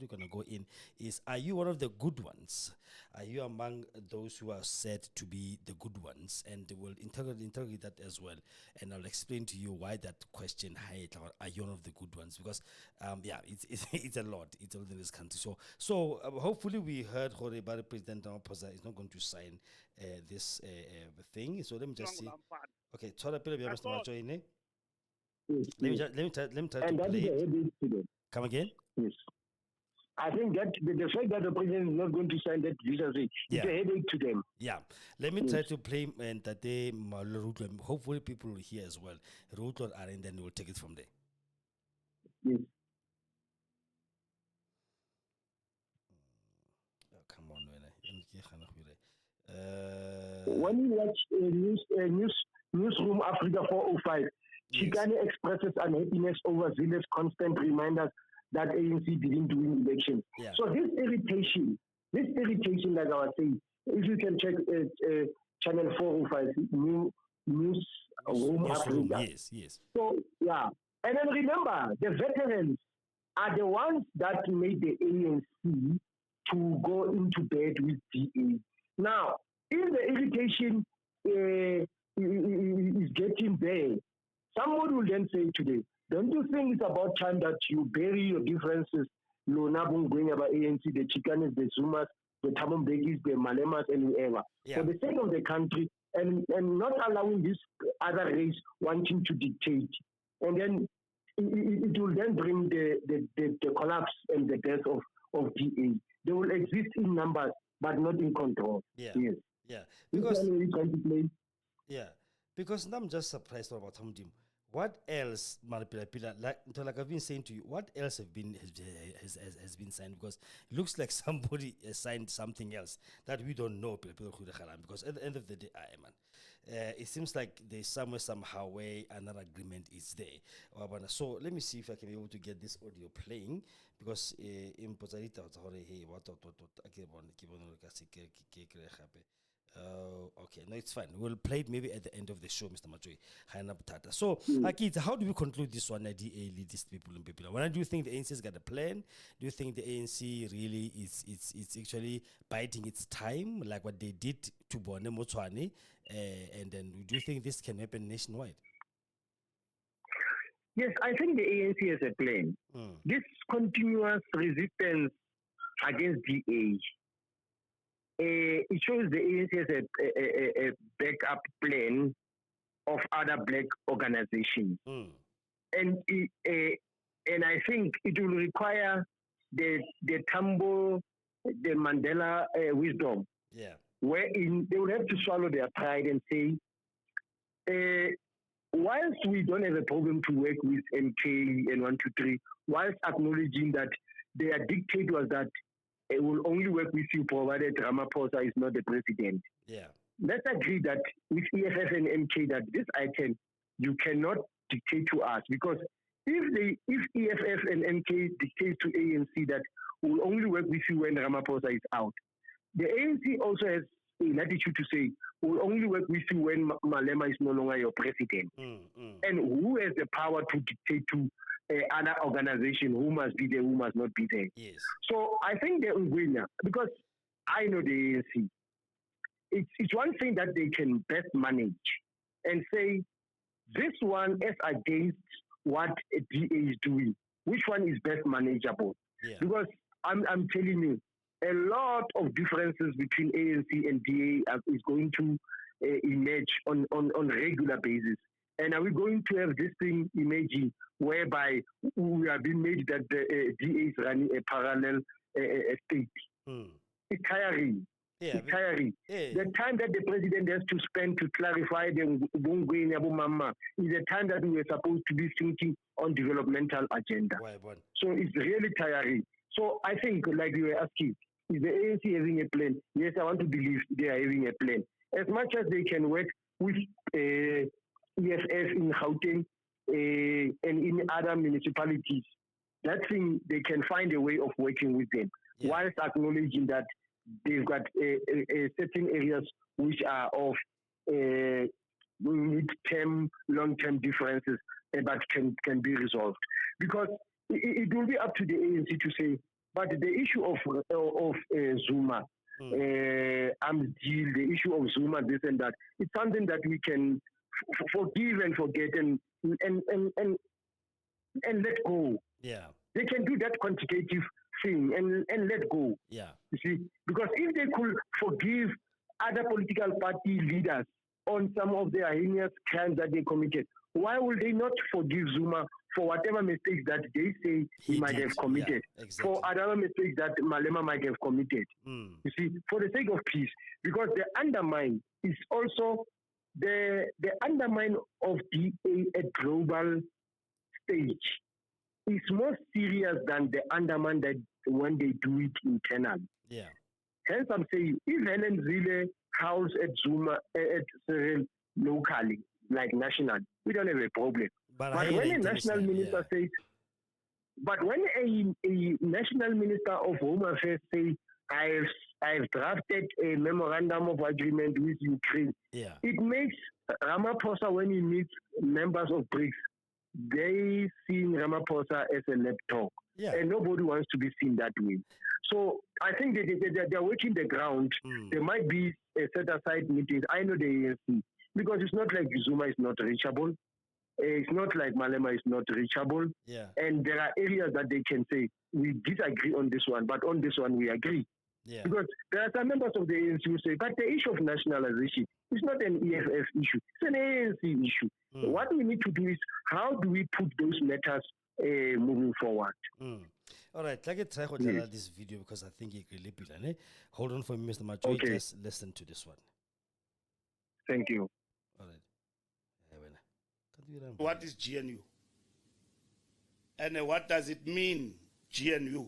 we're gonna go in is: are you one of the good ones? Are you among those who are said to be the good ones? And we'll interrogate that as well. And I'll explain to you why that question, are you one of the good ones? Because it's a lot. It's all in this country. So hopefully we heard Bari President Ramaphosa is not going to sign this thing. So let me just see. Okay, Mr. Matjoi. Let me try to play it. Come again?
Yes. I think that the fact that the president is not going to sign that visa thing, it's a headache to them.
Yeah. Let me try to play and that day hopefully people will hear as well. Root or and then we'll take it from there.
Yes.
Oh, come on,
when you watch Newsroom Africa 405, Chikane expresses unhappiness over Zile's constant reminders that ANC didn't win elections.
Yeah.
So this irritation, like I was saying, if you can check channel 405, Newsroom Africa.
Yes.
So, yeah. And then remember, the veterans are the ones that made the ANC to go into bed with DA. Now, if the irritation is getting there, somebody will then say today, don't you think it's about time that you bury your differences? Lonabung going about ANC, the Chikanes, the Zumas, the Tabombekis, the Malemas, and whoever. For the sake of the country, and not allowing this other race wanting to dictate. And then it will then bring the collapse and the death of DA. They will exist in numbers, but not in control.
Yeah.
Yes.
Yeah. Because now I'm just surprised about Hamdim. What else, like I've been saying to you, what else has been signed? Because it looks like somebody signed something else that we don't know. Because at the end of the day, it seems like there's somehow where another agreement is there. So let me see if I can be able to get this audio playing. Because in Pozarita, okay, no, it's fine. We'll play it maybe at the end of the show, Mr. Matjoi. So, Akita, how do we conclude this one? DA elitist people and people. When do you think the ANC's got a plan? Do you think the ANC really is actually biding its time, like what they did to Bone Motswane? And then do you think this can happen nationwide?
Yes, I think the ANC has a plan. This continuous resistance against DA, it shows the ANC has a backup plan of other black organizations. And I think it will require the Tambo, the Mandela wisdom, wherein they will have to swallow their pride and say, whilst we don't have a problem to work with MK and 123, whilst acknowledging that their dictate was that it will only work with you provided Ramaphosa is not the president.
Yeah.
Let's agree that with EFF and MK that this item you cannot dictate to us, because if EFF and MK dictate to ANC that we will only work with you when Ramaphosa is out, the ANC also has a latitude to say we will only work with you when Malema is no longer your president. And who has the power to dictate to other organization who must be there, who must not be there?
Yes.
So I think they're winner, because I know the ANC. It's one thing that they can best manage and say, this one is against what a DA is doing. Which one is best manageable?
Yeah.
Because I'm telling you, a lot of differences between ANC and DA is going to emerge on regular basis. And are we going to have this thing emerging whereby we have been made that the DA is running a parallel state? It's tiring. It's tiring. The time that the president has to spend to clarify the Bongwe Abu Mama is the time that we were supposed to be thinking on developmental agenda. So it's really tiring. So I think, like you were asking, is the ANC having a plan? Yes, I want to believe they are having a plan. As much as they can work with EFF in Gauteng and in other municipalities, that thing, they can find a way of working with them, whilst acknowledging that they've got certain areas which are of mid-term, long-term differences that can be resolved. Because it will be up to the ANC to say, but the issue of Zuma, the issue of Zuma, this and that, it's something that we can forgive and forget and let go.
Yeah,
they can do that quantitative thing and let go.
Yeah,
you see, because if they could forgive other political party leaders on some of their heinous crimes that they committed, why would they not forgive Zuma for whatever mistakes that they say he might have committed, for other mistakes that Malema might have committed? You see, for the sake of peace, because the undermine is also the undermine of DA at global stage is more serious than the undermine that when they do it internally.
Yeah.
Hence, I'm saying if Helen Zille howls at Zuma at Cyril locally, like national, we don't have a problem. But when a national minister says, but when a national minister of Home Affairs says, I've drafted a memorandum of agreement with Ukraine, it makes Ramaphosa, when he meets members of BRICS, they see Ramaphosa as a lapdog. And nobody wants to be seen that way. So I think they're working the ground. There might be a set-aside meetings. I know the ANC, because it's not like Zuma is not reachable. It's not like Malema is not reachable. And there are areas that they can say, we disagree on this one, but on this one we agree. Because there are some members of the ANC who say, but the issue of nationalization is not an EFF issue, it's an ANC issue. What we need to do is, how do we put those matters moving forward?
All right, like I try to this video because I think it really be. Hold on for me, Mr. Matjoi. Just listen to this one.
Thank you.
All right.
What is GNU? And what does it mean, GNU?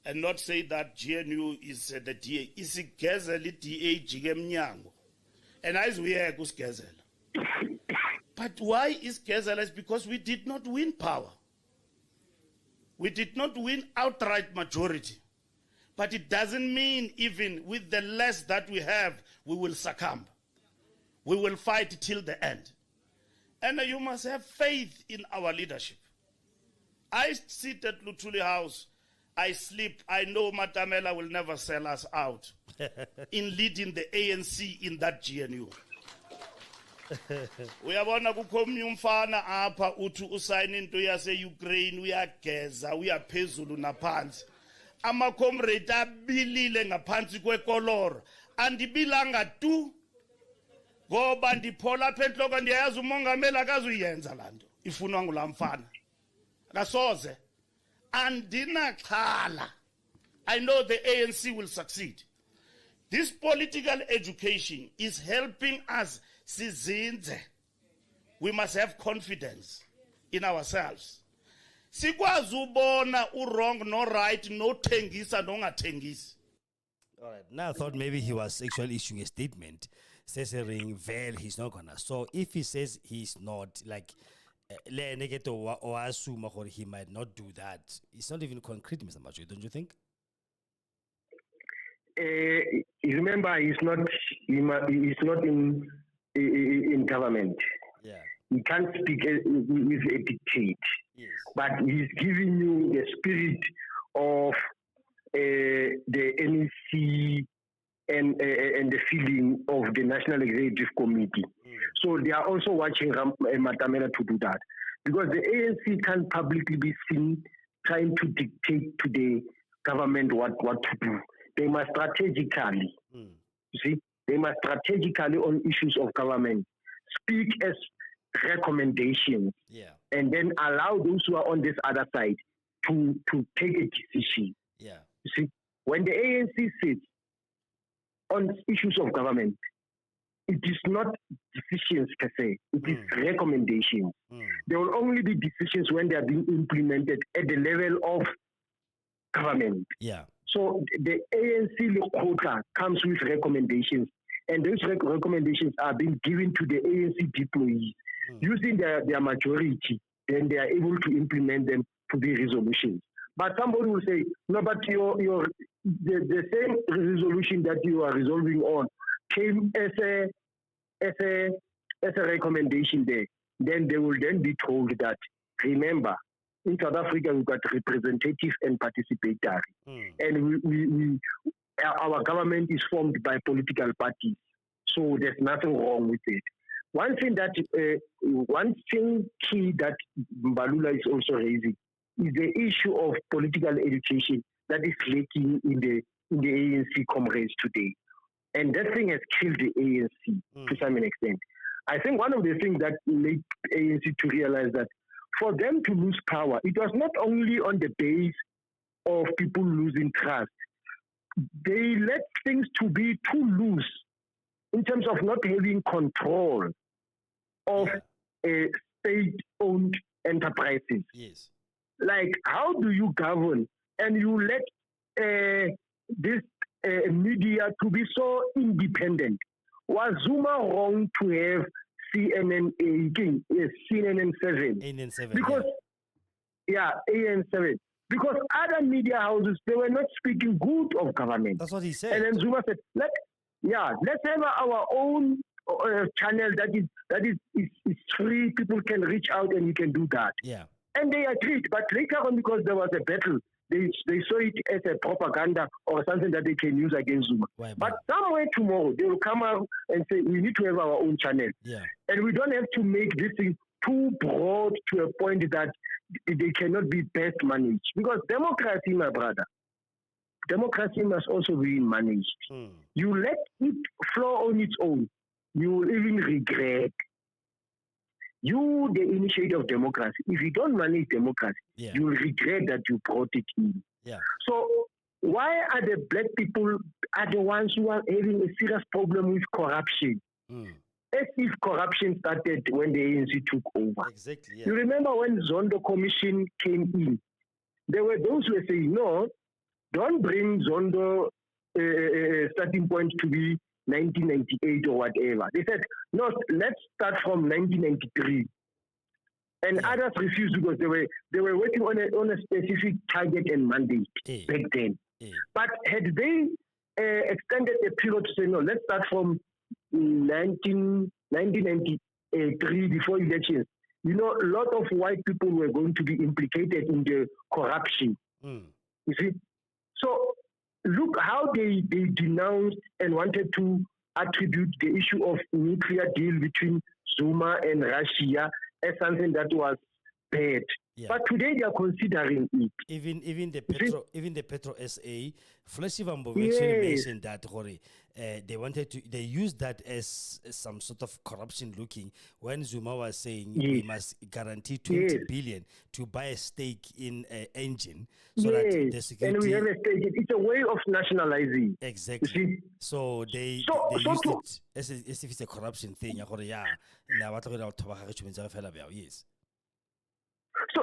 And not say that GNU is the DA. Is it Gezeli DA Jigemnyango? And as we are Gezel. But why is Gezel? It's because we did not win power. We did not win outright majority. But it doesn't mean even with the less that we have, we will succumb. We will fight till the end. And you must have faith in our leadership. I sit at Luthuli House. I sleep. I know Matamela will never sell us out in leading the ANC in that GNU. Uyabona kukhomnye umfana apha uthi usayina into yase Ukraine uyageza uyaphezulu naphansi ama comrade abilile ngaphansi kwekoloro andibilanga tu ngoba ndiphola apha enhloko ndiyayazi umongameli akazuyenza lanto ifunwa ngulamfana akasoze andinaxhala. I know the ANC will succeed. This political education is helping us. We must have confidence in ourselves. Sikwazi ubona wrong, no right, no tengisa, no ngatengisi.
All right. Now I thought maybe he was actually issuing a statement, saying, well, he's not gonna. So if he says he's not, like, or assume he might not do that, it's not even concrete, Mr. Matjoi, don't you think?
Remember, he's not in government. He can't speak with a dictate. But he's giving you the spirit of the NEC and the feeling of the National Executive Committee. So they are also watching Matamela to do that. Because the ANC can't publicly be seen trying to dictate to the government what to do. They must strategically, you see, they must strategically on issues of government speak as recommendations, and then allow those who are on this other side to take a decision.
Yeah.
You see, when the ANC sits on issues of government, it is not decisions per se, it is recommendations. There will only be decisions when they are being implemented at the level of government.
Yeah.
So the ANC Lekgotla comes with recommendations, and those recommendations are being given to the ANC deployees. Using their majority, then they are able to implement them to be resolutions. But somebody will say, no, but the same resolution that you are resolving on came as a recommendation there. Then they will then be told that, remember, in South Africa we've got representative and participatory, and our government is formed by political parties, so there's nothing wrong with it. One thing key that Mbalula is also raising is the issue of political education that is lacking in the ANC comrades today. And that thing has killed the ANC to some extent. I think one of the things that made ANC to realize that for them to lose power, it was not only on the base of people losing trust. They let things to be too loose in terms of not having control of state-owned enterprises.
Yes.
Like, how do you govern and you let this media to be so independent? Was Zuma wrong to have CNN 7? Because AN7. Because other media houses, they were not speaking good of government.
That's what he said.
And then Zuma said, let's have our own channel that is free. People can reach out and we can do that.
Yeah.
And they agreed, but later on, because there was a battle, they saw it as a propaganda or something that they can use against Zuma. But somewhere tomorrow, they will come out and say, we need to have our own channel.
Yeah.
And we don't have to make this thing too broad to a point that they cannot be best managed. Because democracy, my brother, democracy must also be managed. You let it flow on its own, you will even regret. You, the initiator of democracy, if you don't manage democracy, you will regret that you brought it in.
Yeah.
So why are the black people are the ones who are having a serious problem with corruption? As if corruption started when the ANC took over.
Exactly. Yeah.
You remember when Zondo Commission came in, there were those who were saying, no, don't bring Zondo starting point to be 1998 or whatever. They said, no, let's start from 1993. And others refused because they were working on a specific target and mandate back then. But had they extended the period to say, no, let's start from 1993 before elections, a lot of white people were going to be implicated in the corruption. You see? So look how they denounced and wanted to attribute the issue of nuclear deal between Zuma and Russia as something that was bad. Yeah. But today they are considering it.
Even the Petro SA, Flashy Vambo actually mentioned that they used that as some sort of corruption looking when Zuma was saying we must guarantee 20 billion to buy a stake in an engine so that the security.
And we have a stake. It's a way of nationalizing.
Exactly. So they used it as if it's a corruption thing. Yes.
So,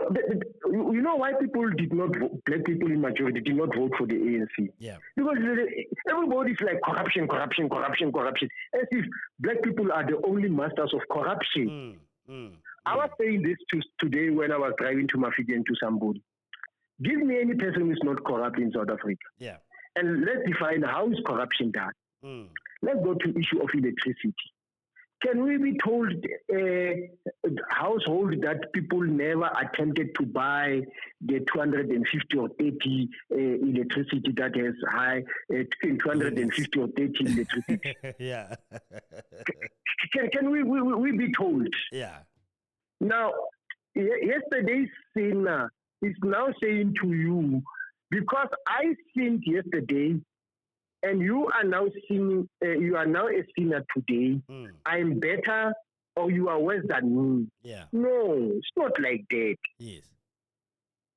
you know why people did not vote, black people in majority did not vote for the ANC?
Yeah.
Because everybody's like corruption. As if black people are the only masters of corruption. I was saying this today when I was driving to Mafeking to somebody. Give me any person who is not corrupt in South Africa.
Yeah.
And let's define how is corruption done. Let's go to issue of electricity. Can we be told household that people never attempted to buy the 250 or 30 electricity that has high 250 or 30 electricity?
Yeah.
Can we be told?
Yeah.
Now, yesterday's sinner is now saying to you, because I sinned yesterday, and you are now seeing, you are now a sinner today. I'm better or you are worse than me.
Yeah.
No, it's not like that.
Yes.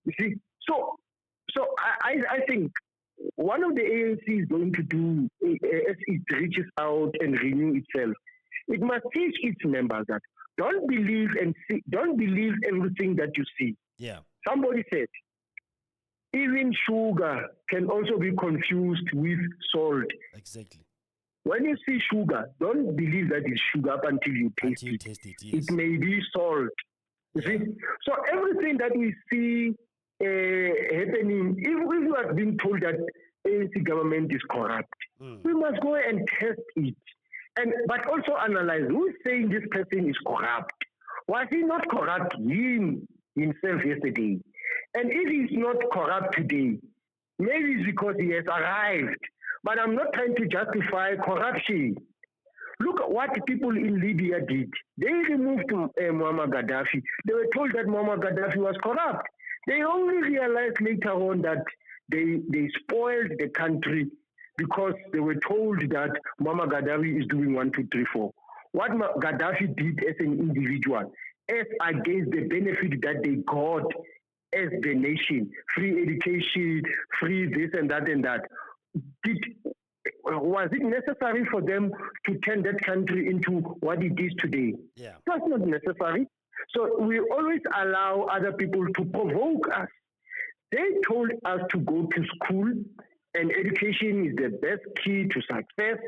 You see, so I think one of the ANC is going to do as it reaches out and renew itself. It must teach its members that don't believe everything that you see.
Yeah.
Somebody said, even sugar can also be confused with salt.
Exactly.
When you see sugar, don't believe that it's sugar up until you taste it.
Yes.
It may be salt. You see? So everything that we see happening, if we are being told that ANC government is corrupt, we must go and test it. But also analyze who is saying this person is corrupt. Was he not corrupt himself yesterday? And if he's not corrupt today, maybe it's because he has arrived. But I'm not trying to justify corruption. Look at what the people in Libya did. They removed Muammar Gaddafi. They were told that Muammar Gaddafi was corrupt. They only realized later on that they spoiled the country because they were told that Muammar Gaddafi is doing 1, 2, 3, 4. What Gaddafi did as an individual, as against the benefit that they got as the nation, free education, free this and that, was it necessary for them to turn that country into what it is today?
Yeah.
That's not necessary. So we always allow other people to provoke us. They told us to go to school, and education is the best key to success.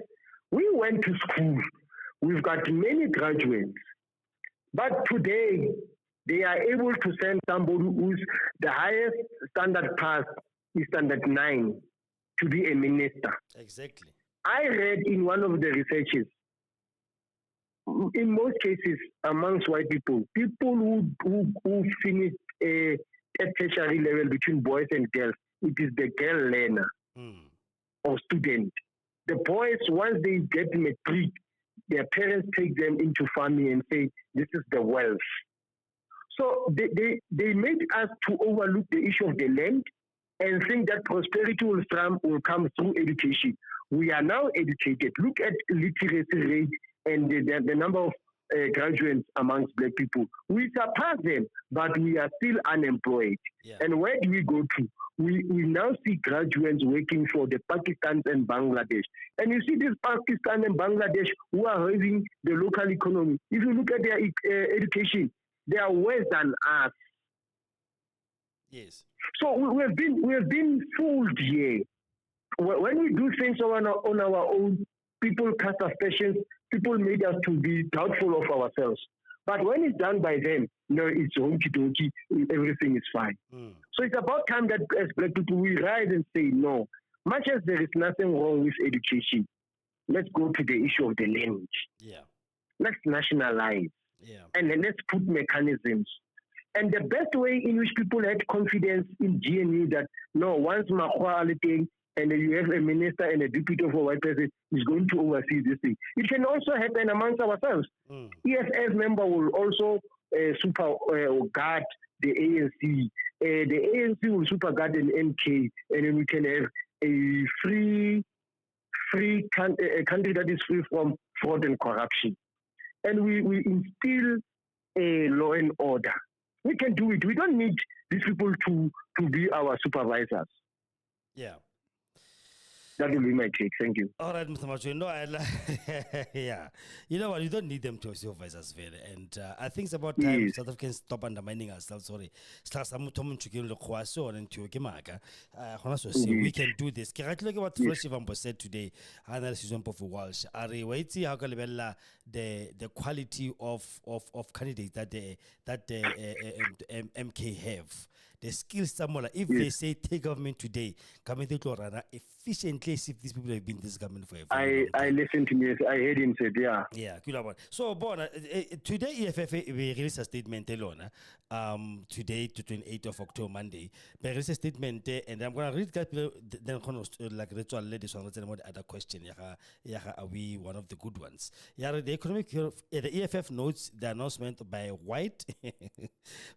We went to school. We've got many graduates. But today, they are able to send somebody who's the highest standard pass is standard 9 to be a minister.
Exactly.
I read in one of the researches, in most cases amongst white people who finish at tertiary level between boys and girls, it is the girl learner or student. The boys, once they get matric, their parents take them into farming and say, this is the wealth. So they made us to overlook the issue of the land and think that prosperity will come through education. We are now educated. Look at literacy rate and the number of graduates amongst black people. We surpass them, but we are still unemployed.
Yeah.
And where do we go to? We now see graduates working for the Pakistan and Bangladesh. And you see this Pakistan and Bangladesh who are having the local economy. If you look at their education, they are worse than us.
Yes.
So we have been fooled here. When we do things on our own, people cast aspersions. People made us to be doubtful of ourselves. But when it's done by them, it's honky donkey. Everything is fine. So it's about time that as black people we rise and say no. Much as there is nothing wrong with education, let's go to the issue of the land.
Yeah. Let's
nationalize.
Yeah.
And then let's put mechanisms. And the best way in which people had confidence in GNU that, no, once Makwa thing, and you have a minister and a deputy of a white person is going to oversee this thing. It can also happen amongst ourselves. EFF member will also guard the ANC. The ANC will super guard an MK, and then we can have a free a country that is free from fraud and corruption. And we instill a law and order. We can do it. We don't need these people to be our supervisors.
Yeah.
That will be my take. Thank you.
All right, Mr. Matjoi. No, yeah. You know what? You don't need them to supervise us, very. And I think it's about time South Africans stop undermining ourselves. Sorry. We can do this. What Fresh Evambo said today, analysis of Walsh. The quality of candidates that the MK have. The skills somewhere. If they say take government today, government to run efficiently. If these people have been this government for a very long time.
I listened to this. I heard him say, yeah.
Yeah, so today EFF we released a statement alone. Today to 28th of October, Monday. We released a statement and I'm gonna read then like ritual ladies on the other question. Are we one of the good ones? Yeah, the economic the EFF notes the announcement by white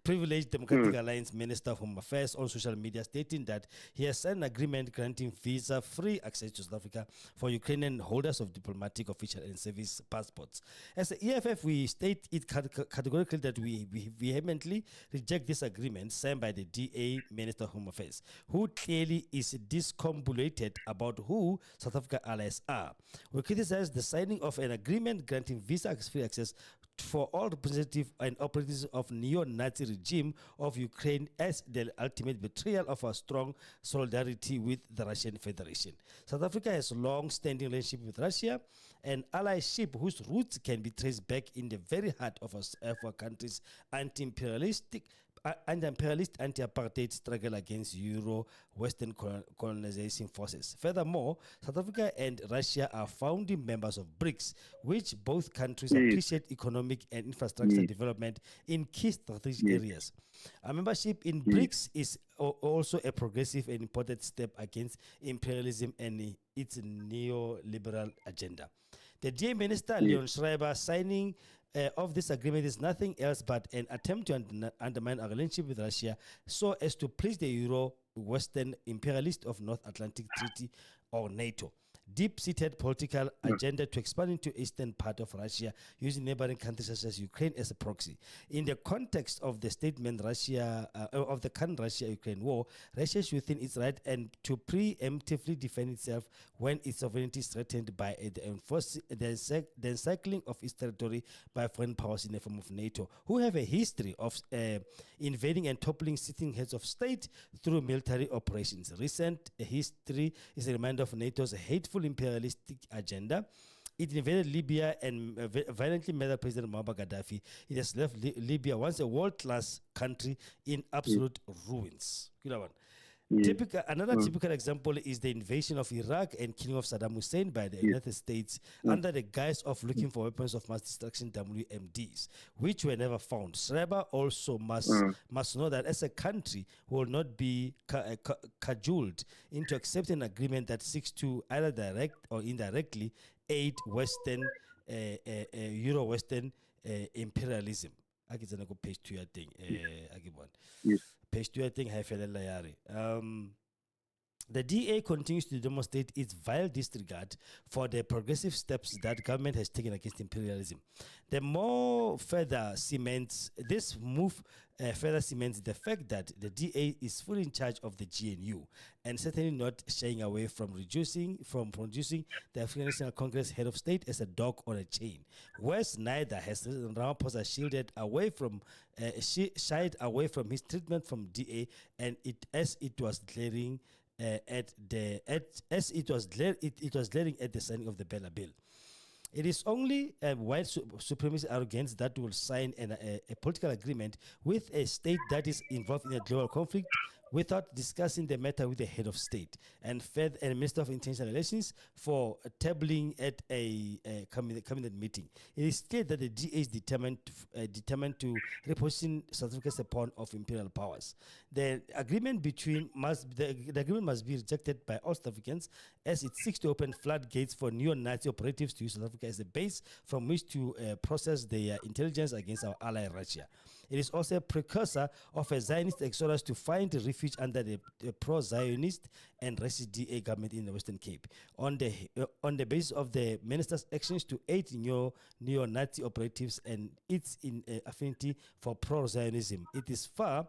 privileged Democratic Alliance Minister Minister of Home Affairs on social media, stating that he has signed an agreement granting visa-free access to South Africa for Ukrainian holders of diplomatic, official, and service passports. As the EFF, we state it categorically that we vehemently reject this agreement signed by the DA Minister of Home Affairs, who clearly is discombobulated about who South Africa allies are. We criticize the signing of an agreement granting visa-free access for all representatives and operatives of neo-Nazi regime of Ukraine as the ultimate betrayal of our strong solidarity with the Russian Federation. South Africa has long-standing relationship with Russia and allyship whose roots can be traced back in the very heart of our country's anti-imperialist, anti-apartheid struggle against Euro-Western colonization forces. Furthermore, South Africa and Russia are founding members of BRICS, which both countries appreciate economic and infrastructure development in key strategic areas. Our membership in BRICS is also a progressive and important step against imperialism and its neoliberal agenda. The DA Minister, Leon Schreiber, signing of this agreement is nothing else but an attempt to undermine our relationship with Russia so as to please the Euro-Western imperialist of North Atlantic Treaty or NATO. Deep-seated political agenda to expand into eastern part of Russia using neighboring countries such as Ukraine as a proxy. In the context of the statement of the current Russia-Ukraine war, Russia is within its right and to preemptively defend itself when its sovereignty is threatened by the encircling of its territory by foreign powers in the form of NATO, who have a history of invading and toppling sitting heads of state through military operations. Recent history is a reminder of NATO's hateful imperialistic agenda. It invaded Libya and violently murdered President Muammar Gaddafi. It has left Libya, once a world-class country, in absolute ruins. Another typical example is the invasion of Iraq and killing of Saddam Hussein by the United States under the guise of looking for weapons of mass destruction, WMDs, which were never found. Schreiber also must know that as a country, we will not be cajoled into accepting an agreement that seeks to either direct or indirectly aid Western, Euro-Western imperialism. I can go page 2, I think. Page 2, I think. The DA continues to demonstrate its vile disregard for the progressive steps that government has taken against imperialism. The more further cements, this move further cements the fact that the DA is fully in charge of the GNU and certainly not shying away from producing the African National Congress head of state as a dog on a chain. Whereas neither has Ramaphosa shied away from his treatment from DA, and it was glaring at the signing of the Bella Bill. It is only white supremacist arrogance that will sign a political agreement with a state that is involved in a global conflict without discussing the matter with the head of state and Minister of International Relations for tabling at a cabinet meeting. It is clear that the DA is determined to reposition South Africa as a pawn of imperial powers. The agreement must be rejected by all South Africans as it seeks to open floodgates for neo-Nazi operatives to use South Africa as a base from which to process their intelligence against our ally Russia. It is also a precursor of a Zionist exodus to find refuge under the pro-Zionist and racist DA government in the Western Cape. On the basis of the minister's actions to aid neo-Nazi operatives and its affinity for pro-Zionism, it is fair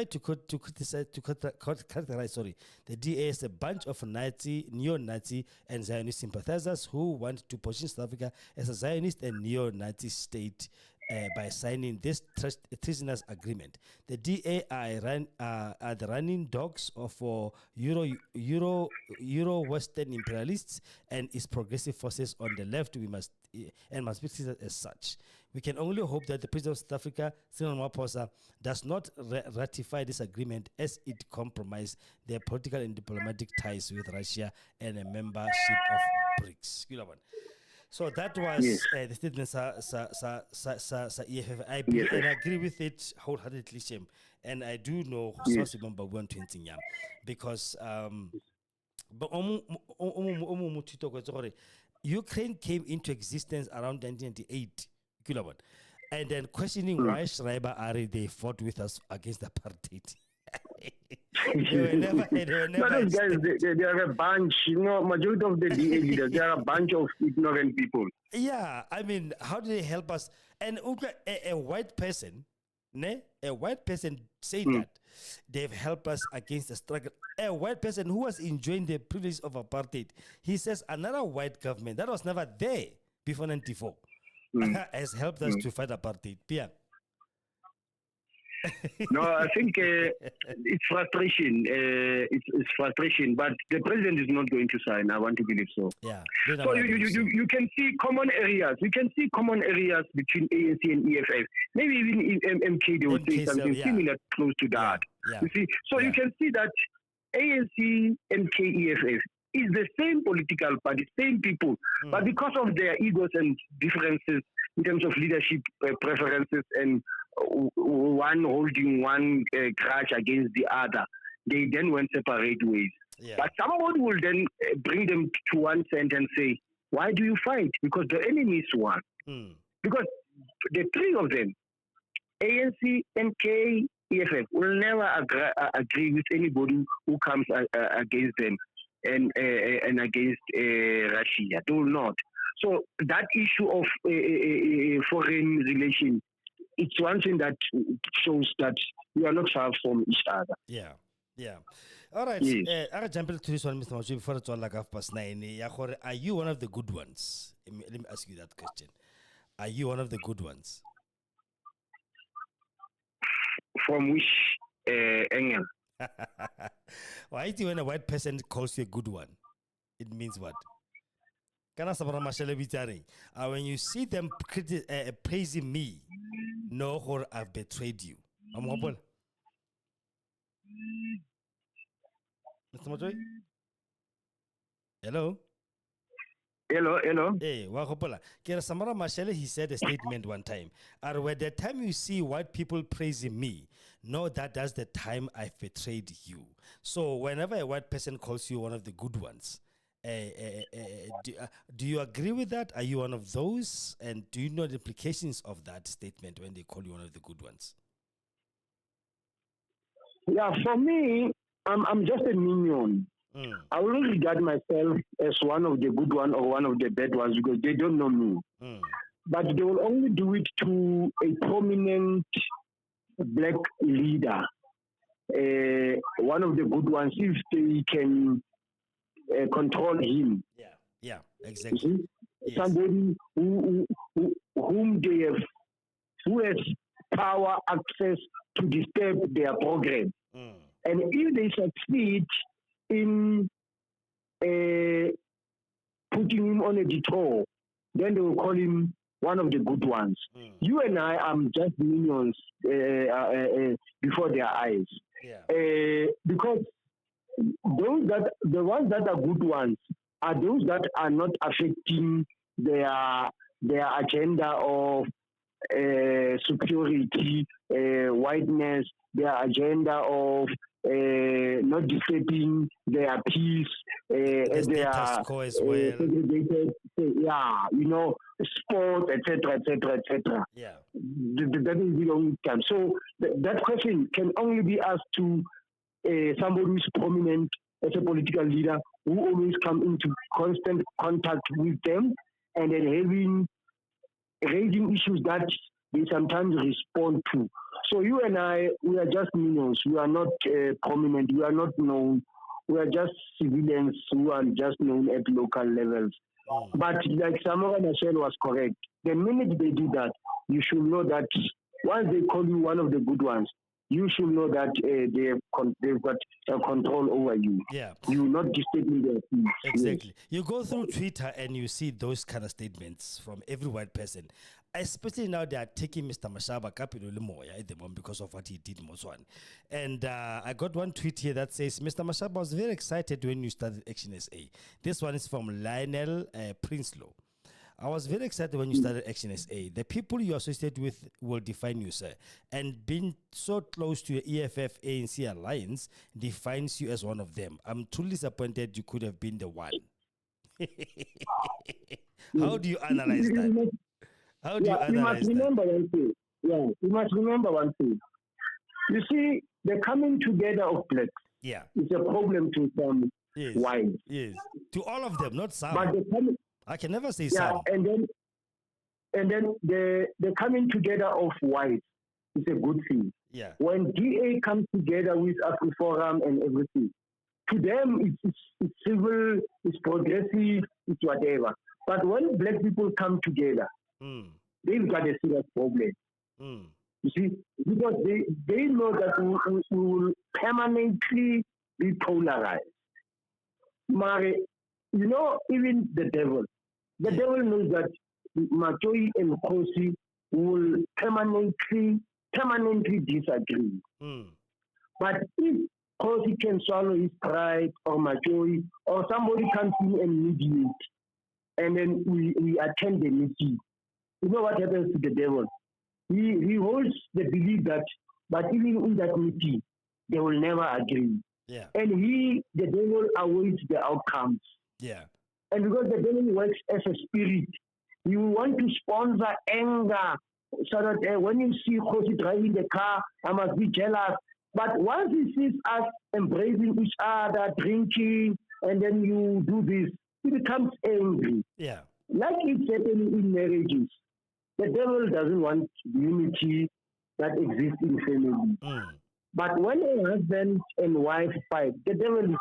to characterize the DA as a bunch of neo-Nazi and Zionist sympathizers who want to position South Africa as a Zionist and neo-Nazi state by signing this treasonous agreement. The DA are the running dogs for Euro-Western imperialists and its progressive forces on the left. We must be treated as such. We can only hope that the President of South Africa, Cyril Ramaphosa, does not ratify this agreement as it compromises their political and diplomatic ties with Russia and a membership of BRICS. So that was the statement, EFF. And I agree with it wholeheartedly, Shem. And I do know because Ukraine came into existence around 1998. and then questioning why Schreiber Ari they fought with us against apartheid. They were never.
No, those guys, they are a bunch. Majority of the DA leaders, they are a bunch of ignorant people.
Yeah, I mean, how do they help us? And a white person, a white person saying that they've helped us against the struggle. A white person who was enjoying the privilege of apartheid, he says another white government that was never there before 94 has helped us to fight apartheid. Pia.
No, I think it's frustration. It's frustration, but the president is not going to sign. I want to believe so.
Yeah.
So you can see common areas. You can see common areas between ANC and EFF. Maybe even MK, they would say something similar, close to that.
Yeah.
You see, so you can see that ANC, MK, EFF is the same political party, same people, but because of their egos and differences in terms of leadership preferences and one holding one grudge against the other, they then went separate ways.
Yeah.
But somebody will then bring them to one side and say, why do you fight? Because the enemy is one. Because the three of them, ANC, MK, EFF, will never agree with anybody who comes against them and against Russia. They will not. So that issue of foreign relations, it's one thing that shows that we are not far from each other.
Yeah, yeah. All right.
Yes.
I'll jump into this one, Mr. Matjoi, before it's all like 9:30. Are you one of the good ones? Let me ask you that question. Are you one of the good ones?
From which angle?
Why do when a white person calls you a good one? It means what? When you see them praising me, know or I've betrayed you. Mr. Matjoi? Hello?
Hello.
Hey, Wakopola. Kera Samara Mashele, he said a statement one time. Where the time you see white people praising me, know that that's the time I've betrayed you. So whenever a white person calls you one of the good ones, do you agree with that? Are you one of those? And do you know the implications of that statement when they call you one of the good ones?
Yeah, for me, I'm just a minion. I will regard myself as one of the good ones or one of the bad ones because they don't know me. But they will only do it to a prominent black leader, one of the good ones, if they can control him.
Yeah, exactly.
Yes. Somebody whom they have, who has power, access to disturb their progress. And if they succeed in putting him on a detour, then they will call him one of the good ones. You and I are just minions before their eyes. Because the ones that are good ones are those that are not affecting their agenda of superiority, whiteness, their agenda of not disturbing their peace,
their quo as well.
Segregated, sport, etc., etc., etc.
Yeah,
that is the only time. So that question can only be asked to somebody who is prominent as a political leader who always come into constant contact with them and then raising issues that they sometimes respond to. So you and I, we are just minions. We are not prominent. We are not known. We are just civilians who are just known at local levels. But like Samora Machel was correct, the minute they do that, you should know that once they call you one of the good ones, you should know that they've got control over you.
Yeah.
You're not disturbing their peace.
Exactly. Yes. You go through Twitter and you see those kind of statements from every white person. Especially now they are taking Mr. Mashaba Kapilo Limoya at the moment because of what he did in Motswan. And I got one tweet here that says, Mr. Mashaba was very excited when you started Action SA. This one is from Lionel Prinsloo. I was very excited when you started Action SA. The people you associate with will define you, sir. And being so close to your EFF ANC alliance defines you as one of them. I'm truly disappointed you could have been the one. How do you analyze that? How do you
Yeah, you must
analyze that?
remember one thing. Yeah, you must remember one thing. You see, the coming together of blacks
Yeah.
is a problem to some
Yes.
whites.
Yes. To all of them, not some.
But the coming,
I can never say
yeah,
some.
and then the coming together of whites is a good thing.
Yeah.
When DA comes together with AfriForum and everything, to them it's civil, it's progressive, it's whatever. But when black people come together, they've got a serious problem. You see, because they know that we will permanently be polarized. Mare, you know, even the devil knows that Matjoi and Kgosi will permanently disagree. But if Kgosi can swallow his pride, or Matjoi, or somebody comes in and mediate, and then we attend the meeting, you know what happens to the devil? He holds the belief that, but even in that meeting, they will never agree.
Yeah.
And the devil awaits the outcomes.
Yeah.
And because the devil works as a spirit, you want to sponsor anger so that when you see Kgosi driving the car, I must be jealous. But once he sees us embracing each other, drinking, and then you do this, he becomes angry.
Yeah.
Like it's happening in marriages. The devil doesn't want unity that exists in family. But when a husband and wife fight, the devil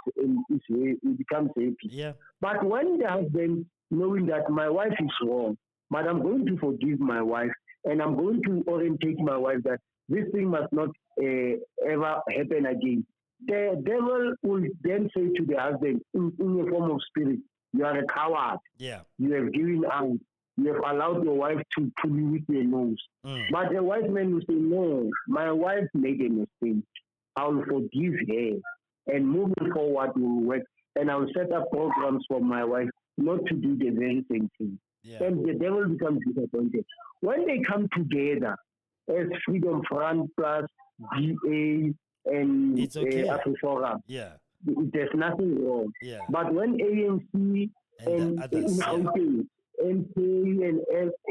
he becomes happy.
Yeah.
But when the husband, knowing that my wife is wrong, but I'm going to forgive my wife, and I'm going to orientate my wife that this thing must not ever happen again. The devil will then say to the husband, in a form of spirit, you are a coward.
Yeah.
You have given out. You have allowed your wife to pull you with your nose. But the wise man will say, no, my wife made a mistake. I will forgive her, and moving forward will work. And I will set up programs for my wife not to do the very same thing.
Yeah.
And the devil becomes disappointed. When they come together as Freedom Front plus DA and
It's okay.
AfriForum,
Yeah.
there's nothing wrong.
Yeah.
But when ANC and
the others,
NK and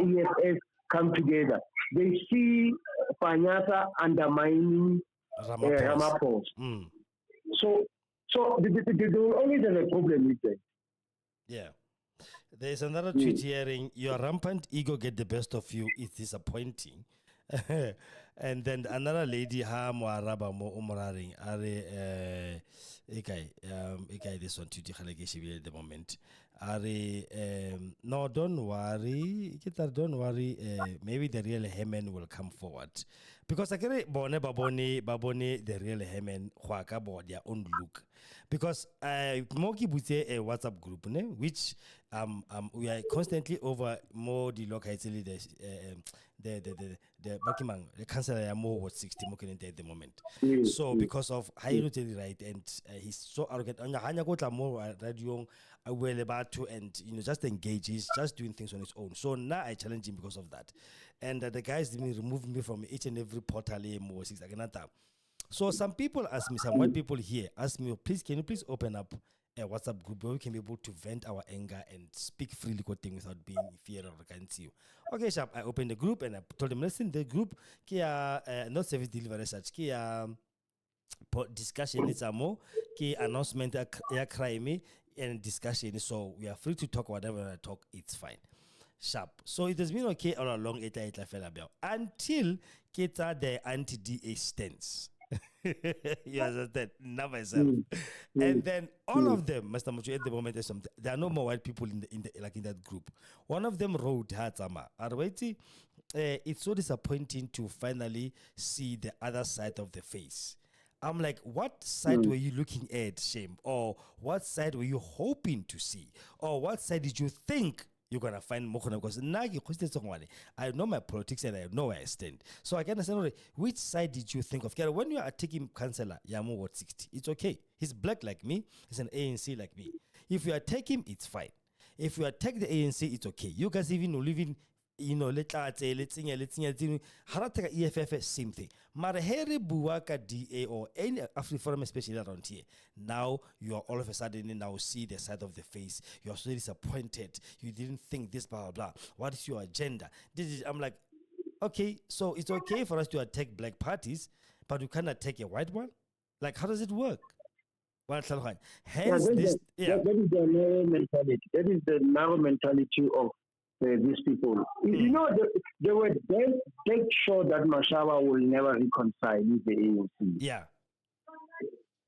EFS come together, they see Panyasa undermining Ramaphosa. So they will always have a problem with that.
Yeah. There's another tweet hearing, your rampant ego get the best of you is disappointing. And then another lady, ha moaraba mo umraring, are ekai this one tweet at the moment. Are no, don't worry, don't worry, maybe the real Hemen will come forward. Because I can babone the real Hemen huaka bo their own look. Because Moki Bute a WhatsApp group, which we are constantly over more the locality the councillor more what 60 at the moment. So because of high right, and he's so arrogant more radio about to, and just engage, he's just doing things on his own. So now I challenge him because of that. And the guys didn't remove me from each and every portal more 6 So some people ask me, some white people here ask me, please, can you please open up a WhatsApp group where we can be able to vent our anger and speak freely without being in fear of against you. Okay, sharp. I opened the group and I told them, listen, the group, not service delivery research, discussion is more, announcement, crime and discussion. So we are free to talk whatever I talk, it's fine. Sharp. So it has been okay all along until Keta the anti-DA stance. You understand? Not myself. And then all of them, Mr. Matjoi, at the moment, there are no more white people in that group. One of them wrote, it's so disappointing to finally see the other side of the face. I'm like, what side were you looking at, Shame? Or what side were you hoping to see? Or what side did you think you're going to find more? Because now I know my politics and I know where I stand. So I can understand which side did you think of? When you are taking Councillor Yamo Ward 60, it's okay. He's black like me. He's an ANC like me. If you attack him, it's fine. If you attack the ANC, it's okay. You guys even live in you know, let's take EFF, same thing. Mara here buwaka DA or any Afri-Forum, especially around here. Now you are all of a sudden now see the side of the face. You are so disappointed. You didn't think this, blah, blah, blah. What is your agenda? I'm like, okay, so it's okay for us to attack black parties, but we can't attack a white one? Like, how does it work? Hence,
that is the narrow mentality. That is the narrow mentality of these people. You know, they were dead sure that Mashaba will never reconcile with the ANC.
Yeah.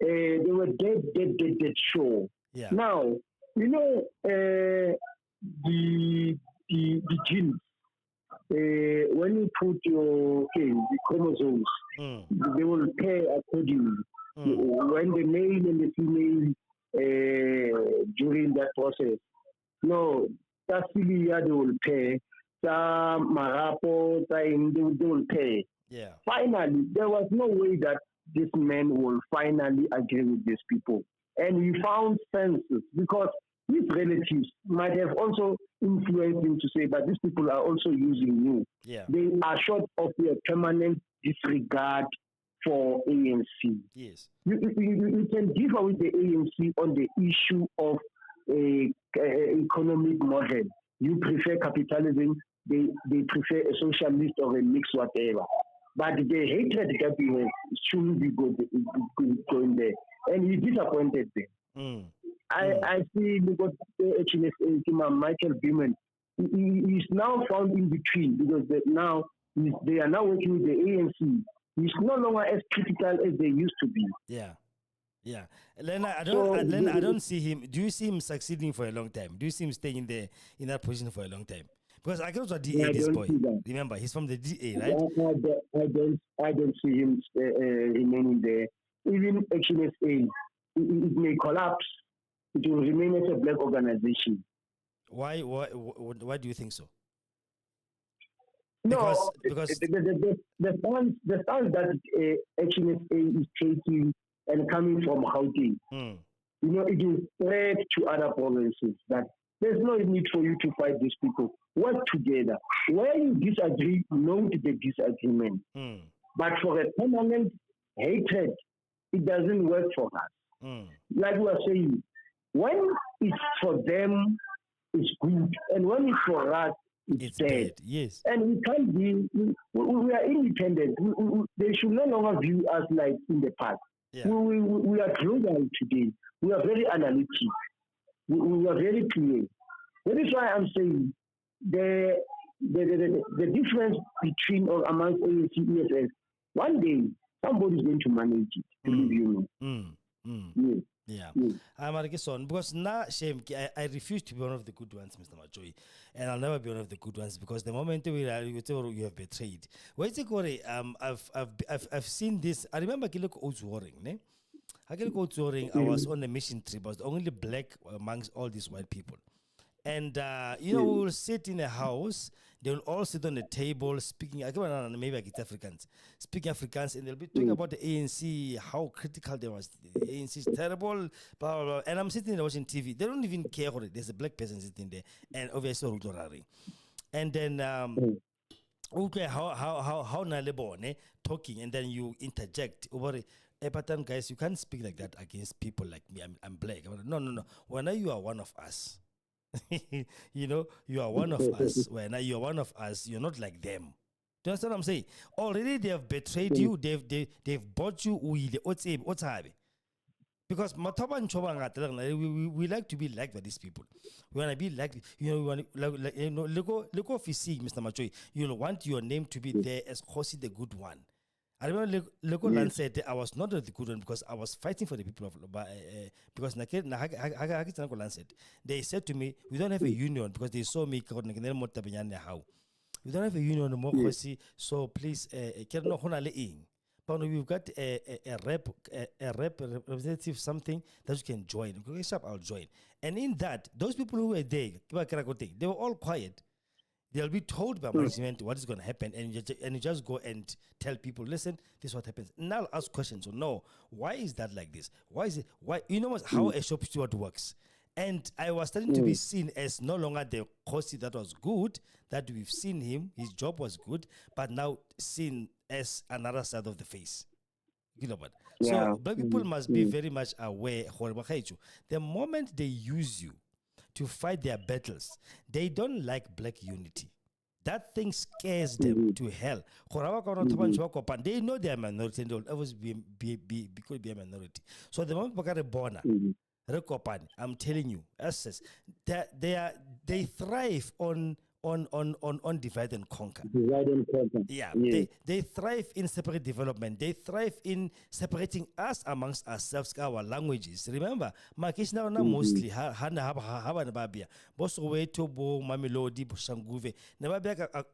They were dead sure.
Yeah.
Now, you know, the genes, when you put your the chromosomes, they will pair accordingly. When the male and the female during that process, no, that's really they will pair. Some marapo, they will pair.
Yeah.
Finally, there was no way that this man will finally agree with these people. And he found senses because his relatives might have also influenced him to say that these people are also using you.
Yeah.
They are short of their permanent disregard for ANC.
Yes.
You can differ with the ANC on the issue of economic model. You prefer capitalism, they prefer a socialist or a mix, whatever. But the hatred that we have shouldn't be going there. And he disappointed them. I see because actually Michael Beeman, he is now found in between because now they are now working with the ANC. He's no longer as critical as they used to be.
Yeah. Yeah. Lena, I don't see him. Do you see him succeeding for a long time? Do you see him staying in that position for a long time? Because I go to DA, this boy. Remember, he's from the DA, right?
I don't see him remaining there. Even HNSA, it may collapse. It will remain as a black organization.
Why do you think so?
Because
the
stance that HNSA is taking and coming from Gauteng, you know, it is spread to other provinces that there's no need for you to fight these people. Work together. Where you disagree, note the disagreement. But for a permanent hatred, it doesn't work for us. Like we are saying, when it's for them, it's good. And when it's for us, it's dead.
Bad. Yes.
And we can't be, we are independent. They should no longer view us like in the past.
Yeah.
We are global today. We are very analytic. We are very clear. That is why I'm saying the difference between or amongst ANC and EFF, one day somebody's going to manage it. Believe you me.
Yeah. I'm Argeson because now shame I refuse to be one of the good ones, Mr. Matjoi, and I'll never be one of the good ones because the moment you have betrayed. I've seen this. I remember Kiloko Oats Warring, ne? I was on a mission trip. I was the only black amongst all these white people. And, we will sit in a house. They will all sit on the table speaking, maybe like it's Africans, speaking Afrikaans, and they'll be talking about the ANC, how critical they was. The ANC is terrible, blah, blah, blah. And I'm sitting there watching TV. They don't even care what it is. There's a black person sitting there, and obviously, and then, okay, how Nalebone talking, and then you interject over it. But guys, you can't speak like that against people like me. I'm black. No. When you are one of us. You are one of us. When you are one of us, you're not like them. Do you understand what I'm saying? Already they have betrayed you. They've bought you. Because we like to be liked by these people. We want to be like, look Mr. Matjoi. You want your name to be there as Kgosi the good one. I remember Legoland said I was not the good one because I was fighting for the people of because they said to me, we don't have a union because they saw me we don't have a union more so please but we've got a rep representative something that you can join. I'll join. And in that, those people who were there, they were all quiet. They'll be told by management what is going to happen, and you just go and tell people, listen, this is what happens. Now ask questions. So no, why is that like this? Why is it? Why? You know how a shop steward works. And I was starting to be seen as no longer the Kgosi that was good, that we've seen him, his job was good, but now seen as another side of the face. You know what?
Yeah.
So black people must be very much aware. The moment they use you to fight their battles, they don't like black unity. That thing scares them to hell. They know they are minority and they will always be a minority. So the moment they are born, I'm telling you, they thrive on divide and conquer.
Divide and conquer.
Yeah,
Yes.
they thrive in separate development. They thrive in separating us amongst ourselves, our languages. Remember, Makishna mostly Hana Babia, Bosoweto, Bo, Mamelodi, Shanguve, Nababia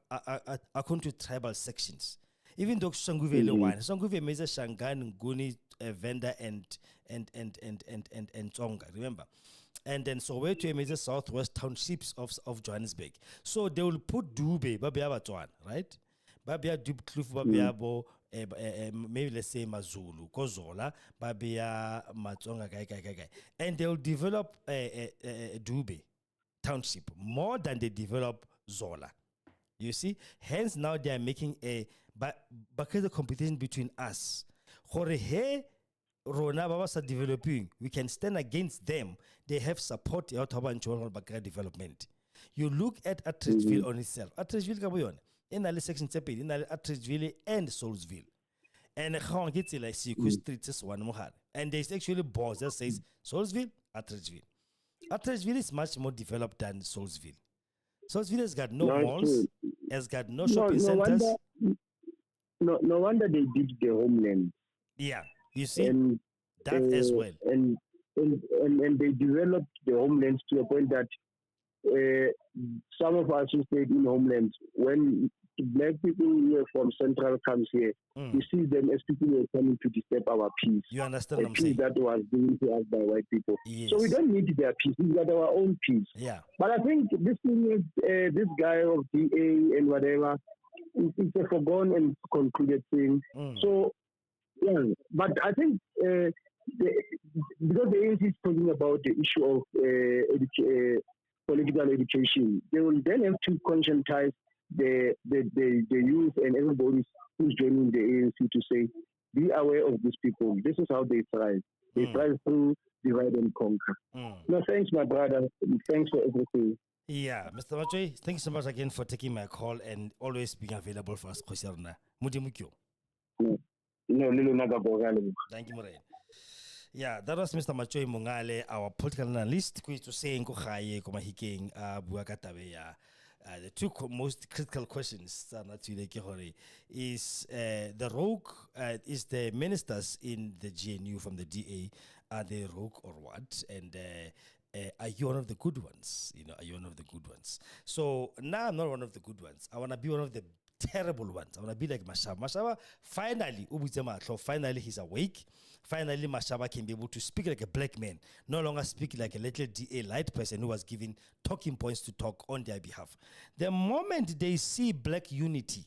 are come to tribal sections. Even though Shanguve one, Shanguve means Shangan, Guni, Venda, and Tonga. Remember. And then Soweto is the southwest townships of Johannesburg. So they will put Dube, Babia Tuan, right? Babia Dub Kluf, Babiabo, maybe let's say Mazulu, Kozola, Babia Matonga, Gai. And they will develop Dube township more than they develop Zola. You see? Hence now they are making because the competition between us. Rona Babas are developing, we can stand against them. They have support development. You look at Atterisville on itself. Atterisville Kabuyon, in the section Tepe, in Atterisville and Soulsville. And how gets it like Siku Street is one more. And there's actually boards that says Soulsville, Atterisville. Atterisville is much more developed than Soulsville. Soulsville has got no malls, has got no shopping centers.
No wonder they did the homeland.
Yeah. You see, that as well.
And they developed the homelands to a point that some of us who stayed in homelands, when black people here from Central comes here, we see them as people who are coming to disturb our peace.
You understand what I'm
peace
saying?
That was given to us by white people.
Yes.
So we don't need their peace. We got our own peace.
Yeah.
But I think this thing is, this guy of DA and whatever, it's a forgone and concluded thing. So, yeah, but I think because the ANC is talking about the issue of political education, they will then have to conscientize the youth and everybody who's joining the ANC to say, be aware of these people. This is how they thrive. They thrive through divide and conquer. No, thanks, my brother. Thanks for everything.
Yeah, Mr. Matjoi, thanks so much again for taking my call and always being available for us. Mudimukyo.
No,
thank you, Moraine. Yeah, that was Mr. Matjoi Mongale, our political analyst, who is to say the two most critical questions is the rogue, is the ministers in the GNU from the DA, are they rogue or what? And are you one of the good ones? Are you one of the good ones? So now I'm not one of the good ones. I want to be one of the terrible ones. I want to be like Mashaba. Mashaba, finally he's awake. Finally, Mashaba can be able to speak like a black man, no longer speak like a little DA light person who was given talking points to talk on their behalf. The moment they see black unity,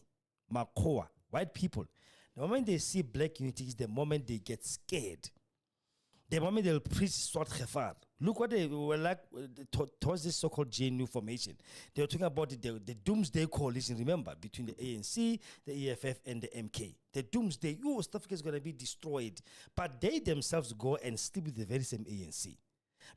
Makoa, white people, the moment they see black unity is the moment they get scared. The moment they'll preach Swat Khefar. Look what they were like towards this so-called GNU formation. They were talking about the doomsday coalition, remember, between the ANC, the EFF, and the MK. The doomsday, stuff is going to be destroyed. But they themselves go and sleep with the very same ANC.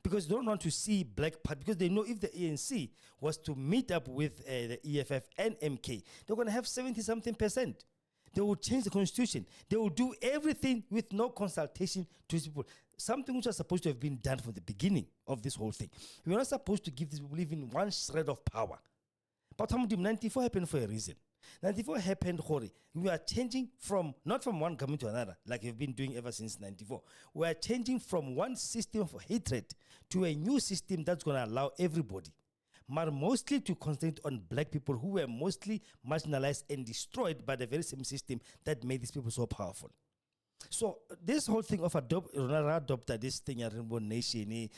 Because they don't want to see black part, because they know if the ANC was to meet up with the EFF and MK, they're going to have 70-something%. They will change the constitution. They will do everything with no consultation to these people. Something which was supposed to have been done from the beginning of this whole thing. We were not supposed to give these people even one shred of power. But 94 happened for a reason. 94 happened, we are changing not from one government to another, like we've been doing ever since 94. We are changing from one system of hatred to a new system that's going to allow everybody, but mostly to concentrate on black people who were mostly marginalized and destroyed by the very same system that made these people so powerful. So this whole thing of adopt this thing at Rainbow Nation,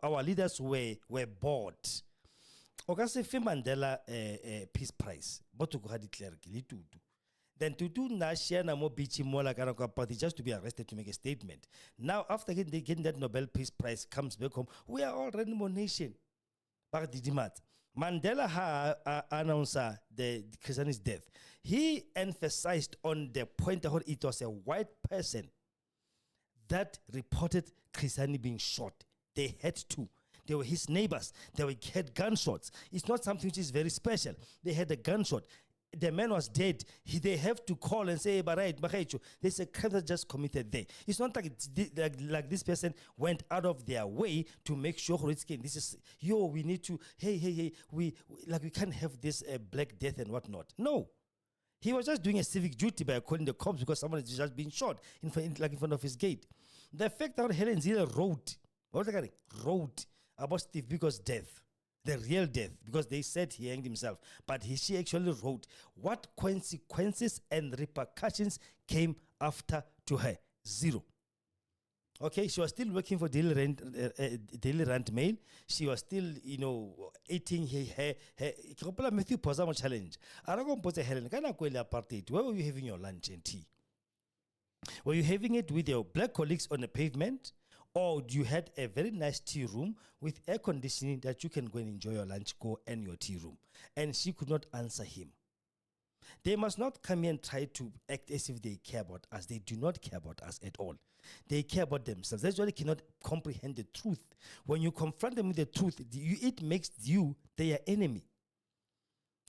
our leaders were bored. Okase Mandela Peace Prize, but to go declare the than to do Nashana mo bichi mola party just to be arrested to make a statement. Now, after getting that Nobel Peace Prize, comes back home, we are all Rainbow Nation. Mandela announced the Christian's death. He emphasized on the point that it was a white person that reported Christiani being shot. They had to. They were his neighbors. They had gunshots. It's not something which is very special. They had a gunshot. The man was dead. They have to call and say, there's a crime that just committed there. It's not like this person went out of their way to make sure this is, we need to, we can't have this Black Death and whatnot. No. He was just doing a civic duty by calling the cops because someone is just being shot in front of his gate. The fact that Helen Zille wrote about Steve Biko's death, the real death, because they said he hanged himself, but she actually wrote what consequences and repercussions came after to her. 0. Okay, she was still working for Daily Rand Mail. She was still, eating her Matthew Pozamo challenge. Helen, apartheid. Where were you having your lunch and tea? Were you having it with your black colleagues on the pavement? Or you had a very nice tea room with air conditioning that you can go and enjoy your lunch, go and your tea room? And she could not answer him. They must not come here and try to act as if they care about us. They do not care about us at all. They care about themselves. They actually cannot comprehend the truth. When you confront them with the truth, it makes you their enemy.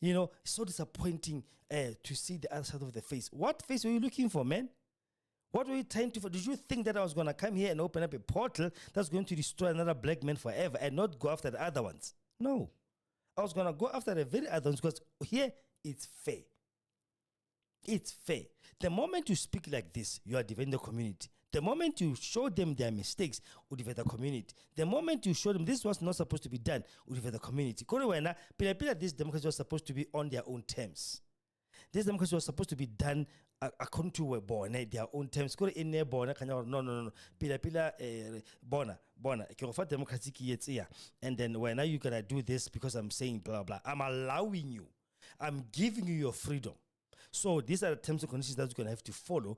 It's so disappointing to see the other side of the face. What face were you looking for, man? What were you trying to? Did you think that I was going to come here and open up a portal that's going to destroy another black man forever and not go after the other ones? No. I was going to go after the very other ones because here it's fair. It's fair. The moment you speak like this, you are dividing the community. The moment you show them their mistakes, you divide the community. The moment you show them this was not supposed to be done, you divide the community. This democracy was supposed to be on their own terms. This democracy was supposed to be done according to where born, their own terms. No. Democracy. And then when now you're gonna do this because I'm saying blah blah. I'm allowing you. I'm giving you your freedom. So these are the terms and conditions that you're going to have to follow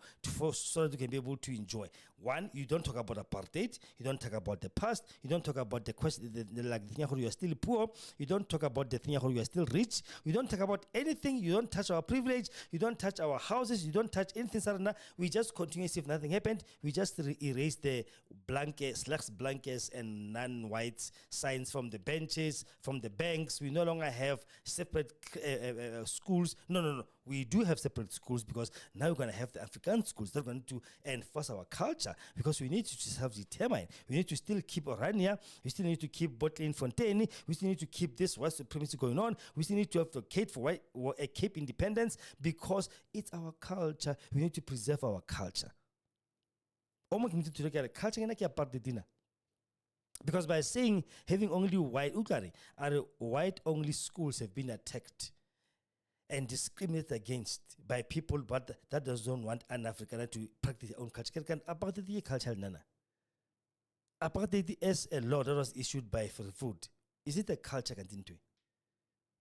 so that you can be able to enjoy. One, you don't talk about apartheid. You don't talk about the past. You don't talk about the question, like the thing how you are still poor. You don't talk about the thing how you are still rich. You don't talk about anything. You don't touch our privilege. You don't touch our houses. You don't touch anything. We just continue as if nothing happened. We just erase the slacks, blankets, and non-white signs from the benches, from the banks. We no longer have separate schools. No. We do have separate schools because now we're going to have the African schools that are going to enforce our culture because we need to self-determine. We need to still keep Orania. We still need to keep Botley Fontaine. We still need to keep this white supremacy going on. We still need to advocate for Cape independence because it's our culture. We need to preserve our culture. Because by saying having only white-only schools have been attacked and discriminated against by people but that doesn't want an African to practice their own culture. Apartheid culture nana. Apartheid is a law that was issued by food. Is it a culture continue?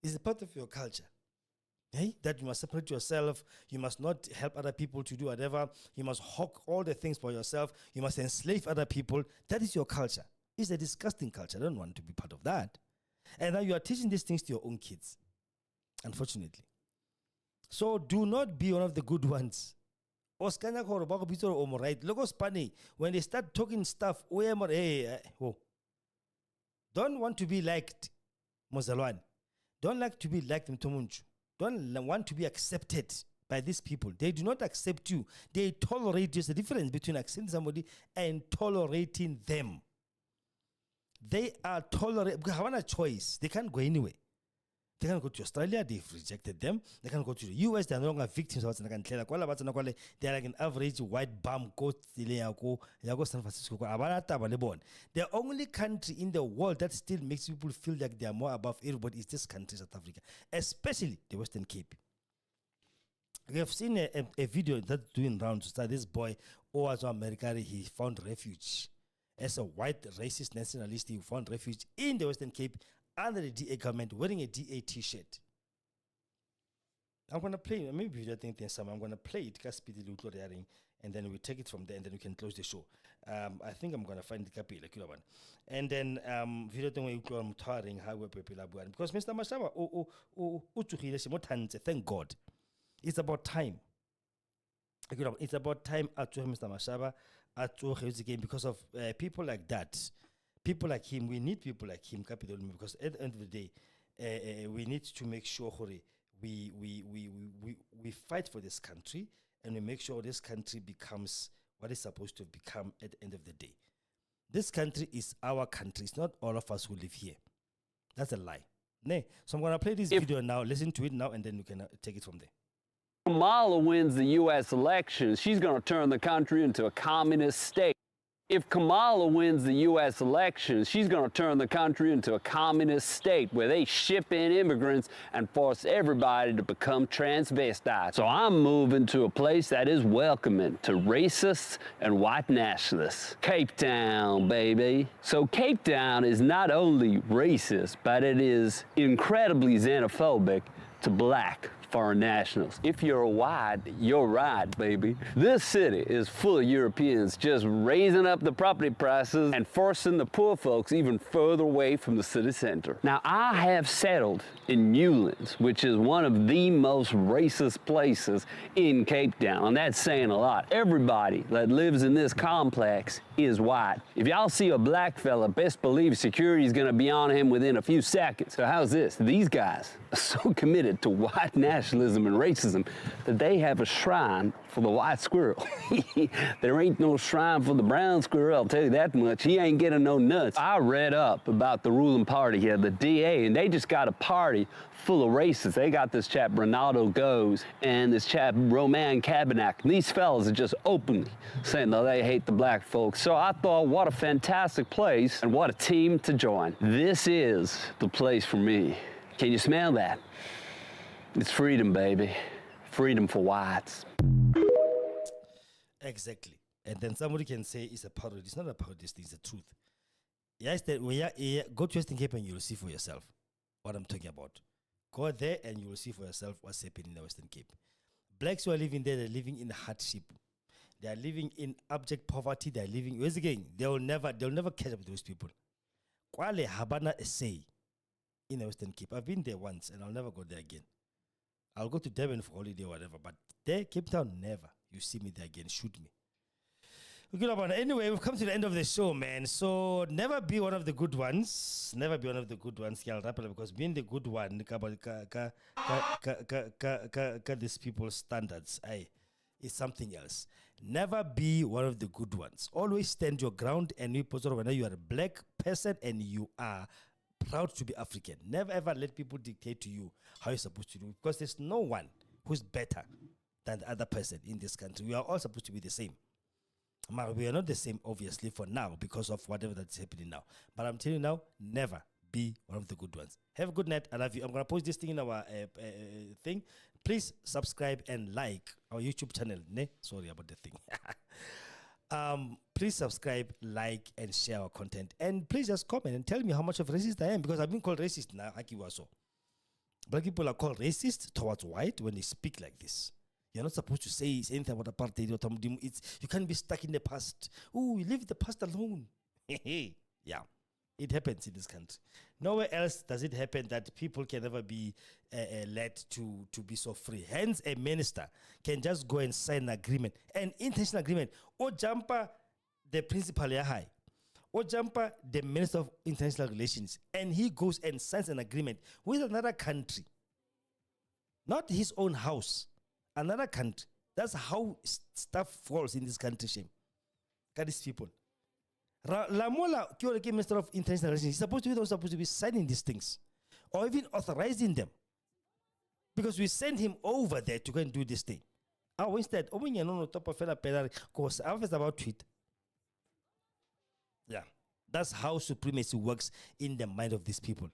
Is it part of your culture? Hey? That you must separate yourself, you must not help other people to do whatever, you must hawk all the things for yourself, you must enslave other people. That is your culture. It's a disgusting culture. I don't want to be part of that. And now you are teaching these things to your own kids, unfortunately. So do not be one of the good ones. Look when they start talking stuff, don't want to be liked, Mozalwan. Don't like to be liked, Mtomunchu. Don't want to be accepted by these people. They do not accept you. They tolerate you. There's a difference between accepting somebody and tolerating them. They are tolerated because they have a choice. They can't go anywhere. They can't go to Australia, they've rejected them. They can't go to the US, they're no longer victims of they're like an average white bum San Francisco. The only country in the world that still makes people feel like they are more above everybody is this country, South Africa, especially the Western Cape. We have seen a video that's doing rounds. This boy, was in America, he found refuge. As a white racist nationalist, he found refuge in the Western Cape under the DA government wearing a DA t-shirt. I'm gonna play. Maybe you don't think there's some. I'm gonna play it. And then we take it from there, and then we can close the show. I think I'm gonna find the copy, like one, and then video thing we go tiring how we people because Mr. Mashaba thank God, it's about time. It's about time at Mr. Mashaba at again because of people like that, people like him. We need people like him, capital, because at the end of the day, we need to make sure we fight for this country, and we make sure this country becomes what it's supposed to become at the end of the day. This country is our country. It's not all of us who live here. That's a lie. So I'm going to play this video now. Listen to it now, and then we can take it from there.
Kamala wins the U.S. elections, she's going to turn the country into a communist state. If Kamala wins the U.S. elections, she's going to turn the country into a communist state where they ship in immigrants and force everybody to become transvestites. So I'm moving to a place that is welcoming to racists and white nationalists. Cape Town, baby. So Cape Town is not only racist, but it is incredibly xenophobic to black foreign nationals. If you're a white, you're right, baby. This city is full of Europeans just raising up the property prices and forcing the poor folks even further away from the city center. Now, I have settled in Newlands, which is one of the most racist places in Cape Town, and that's saying a lot. Everybody that lives in this complex is white. If y'all see a black fella, best believe security is gonna be on him within a few seconds. So how's this? These guys are so committed to white nationalism and racism that they have a shrine for the white squirrel. There ain't no shrine for the brown squirrel, I'll tell you that much. He ain't getting no nuts. I read up about the ruling party here, the DA, and they just got a party full of racists. They got this chap Ronaldo Goes and this chap Roman Cabernac. These fellas are just openly saying that they hate the black folks. So I thought, what a fantastic place and what a team to join. This is the place for me. Can you smell that? It's freedom, baby. Freedom for whites.
Exactly. And then somebody can say it's a parody. It's not a parody, it's the truth. Yes, go to Western Cape and you'll see for yourself what I'm talking about. Go there and you will see for yourself what's happening in the Western Cape. Blacks who are living there, they're living in hardship. They are living in abject poverty. They're living, once again, they'll never catch up with those people. Kwale Habana a say in the Western Cape. I've been there once and I'll never go there again. I'll go to Durban for holiday or whatever, but there, Cape Town, never. You see me there again, shoot me. Okay, anyway, we've come to the end of the show, man. So never be one of the good ones. Never be one of the good ones, because being the good one, these people's standards, is something else. Never be one of the good ones. Always stand your ground, and whether you are a black person and you are proud to be African. Never ever let people dictate to you how you're supposed to do, because there's no one who's better than the other person in this country. We are all supposed to be the same. We are not the same, obviously, for now, because of whatever that's happening now. But I'm telling you now, never be one of the good ones. Have a good night. I love you. I'm going to post this thing in our thing. Please subscribe and like our YouTube channel. Sorry about the thing. Please subscribe, like, and share our content. And please just comment and tell me how much of a racist I am, because I've been called racist now. Black people are called racist towards white when they speak like this. You're not supposed to say anything about apartheid or Tamudimu. You can't be stuck in the past. Oh, you leave the past alone. Yeah, it happens in this country. Nowhere else does it happen that people can never be led to be so free. Hence, a minister can just go and sign an agreement, an international agreement, or jumper the principal high, or jumper the minister of international relations, and he goes and signs an agreement with another country, not his own house. Another country. That's how stuff falls in this country. Shame. Got these people. Lamola, Minister of International Relations, he's supposed to be signing these things, or even authorizing them, because we send him over there to go and do this thing. Instead, because about tweet. Yeah, that's how supremacy works in the mind of these people.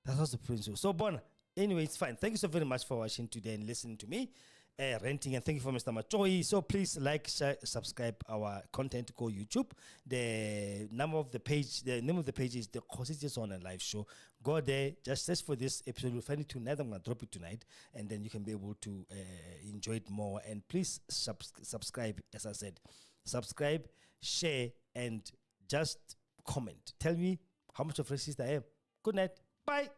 That's how supremacy. So, Bon. Anyway, it's fine. Thank you so very much for watching today and listening to me. renting, and thank you for Mr. Matjoi. So please like, share, subscribe our content. Go YouTube. The name of the page is the Kgosietsile live show. Go there, just search for this episode. You'll find it tonight. I'm gonna drop it tonight, and then you can be able to enjoy it more. And please subscribe, as I said, subscribe, share, and just comment. Tell me how much of racist I am. Good night. Bye.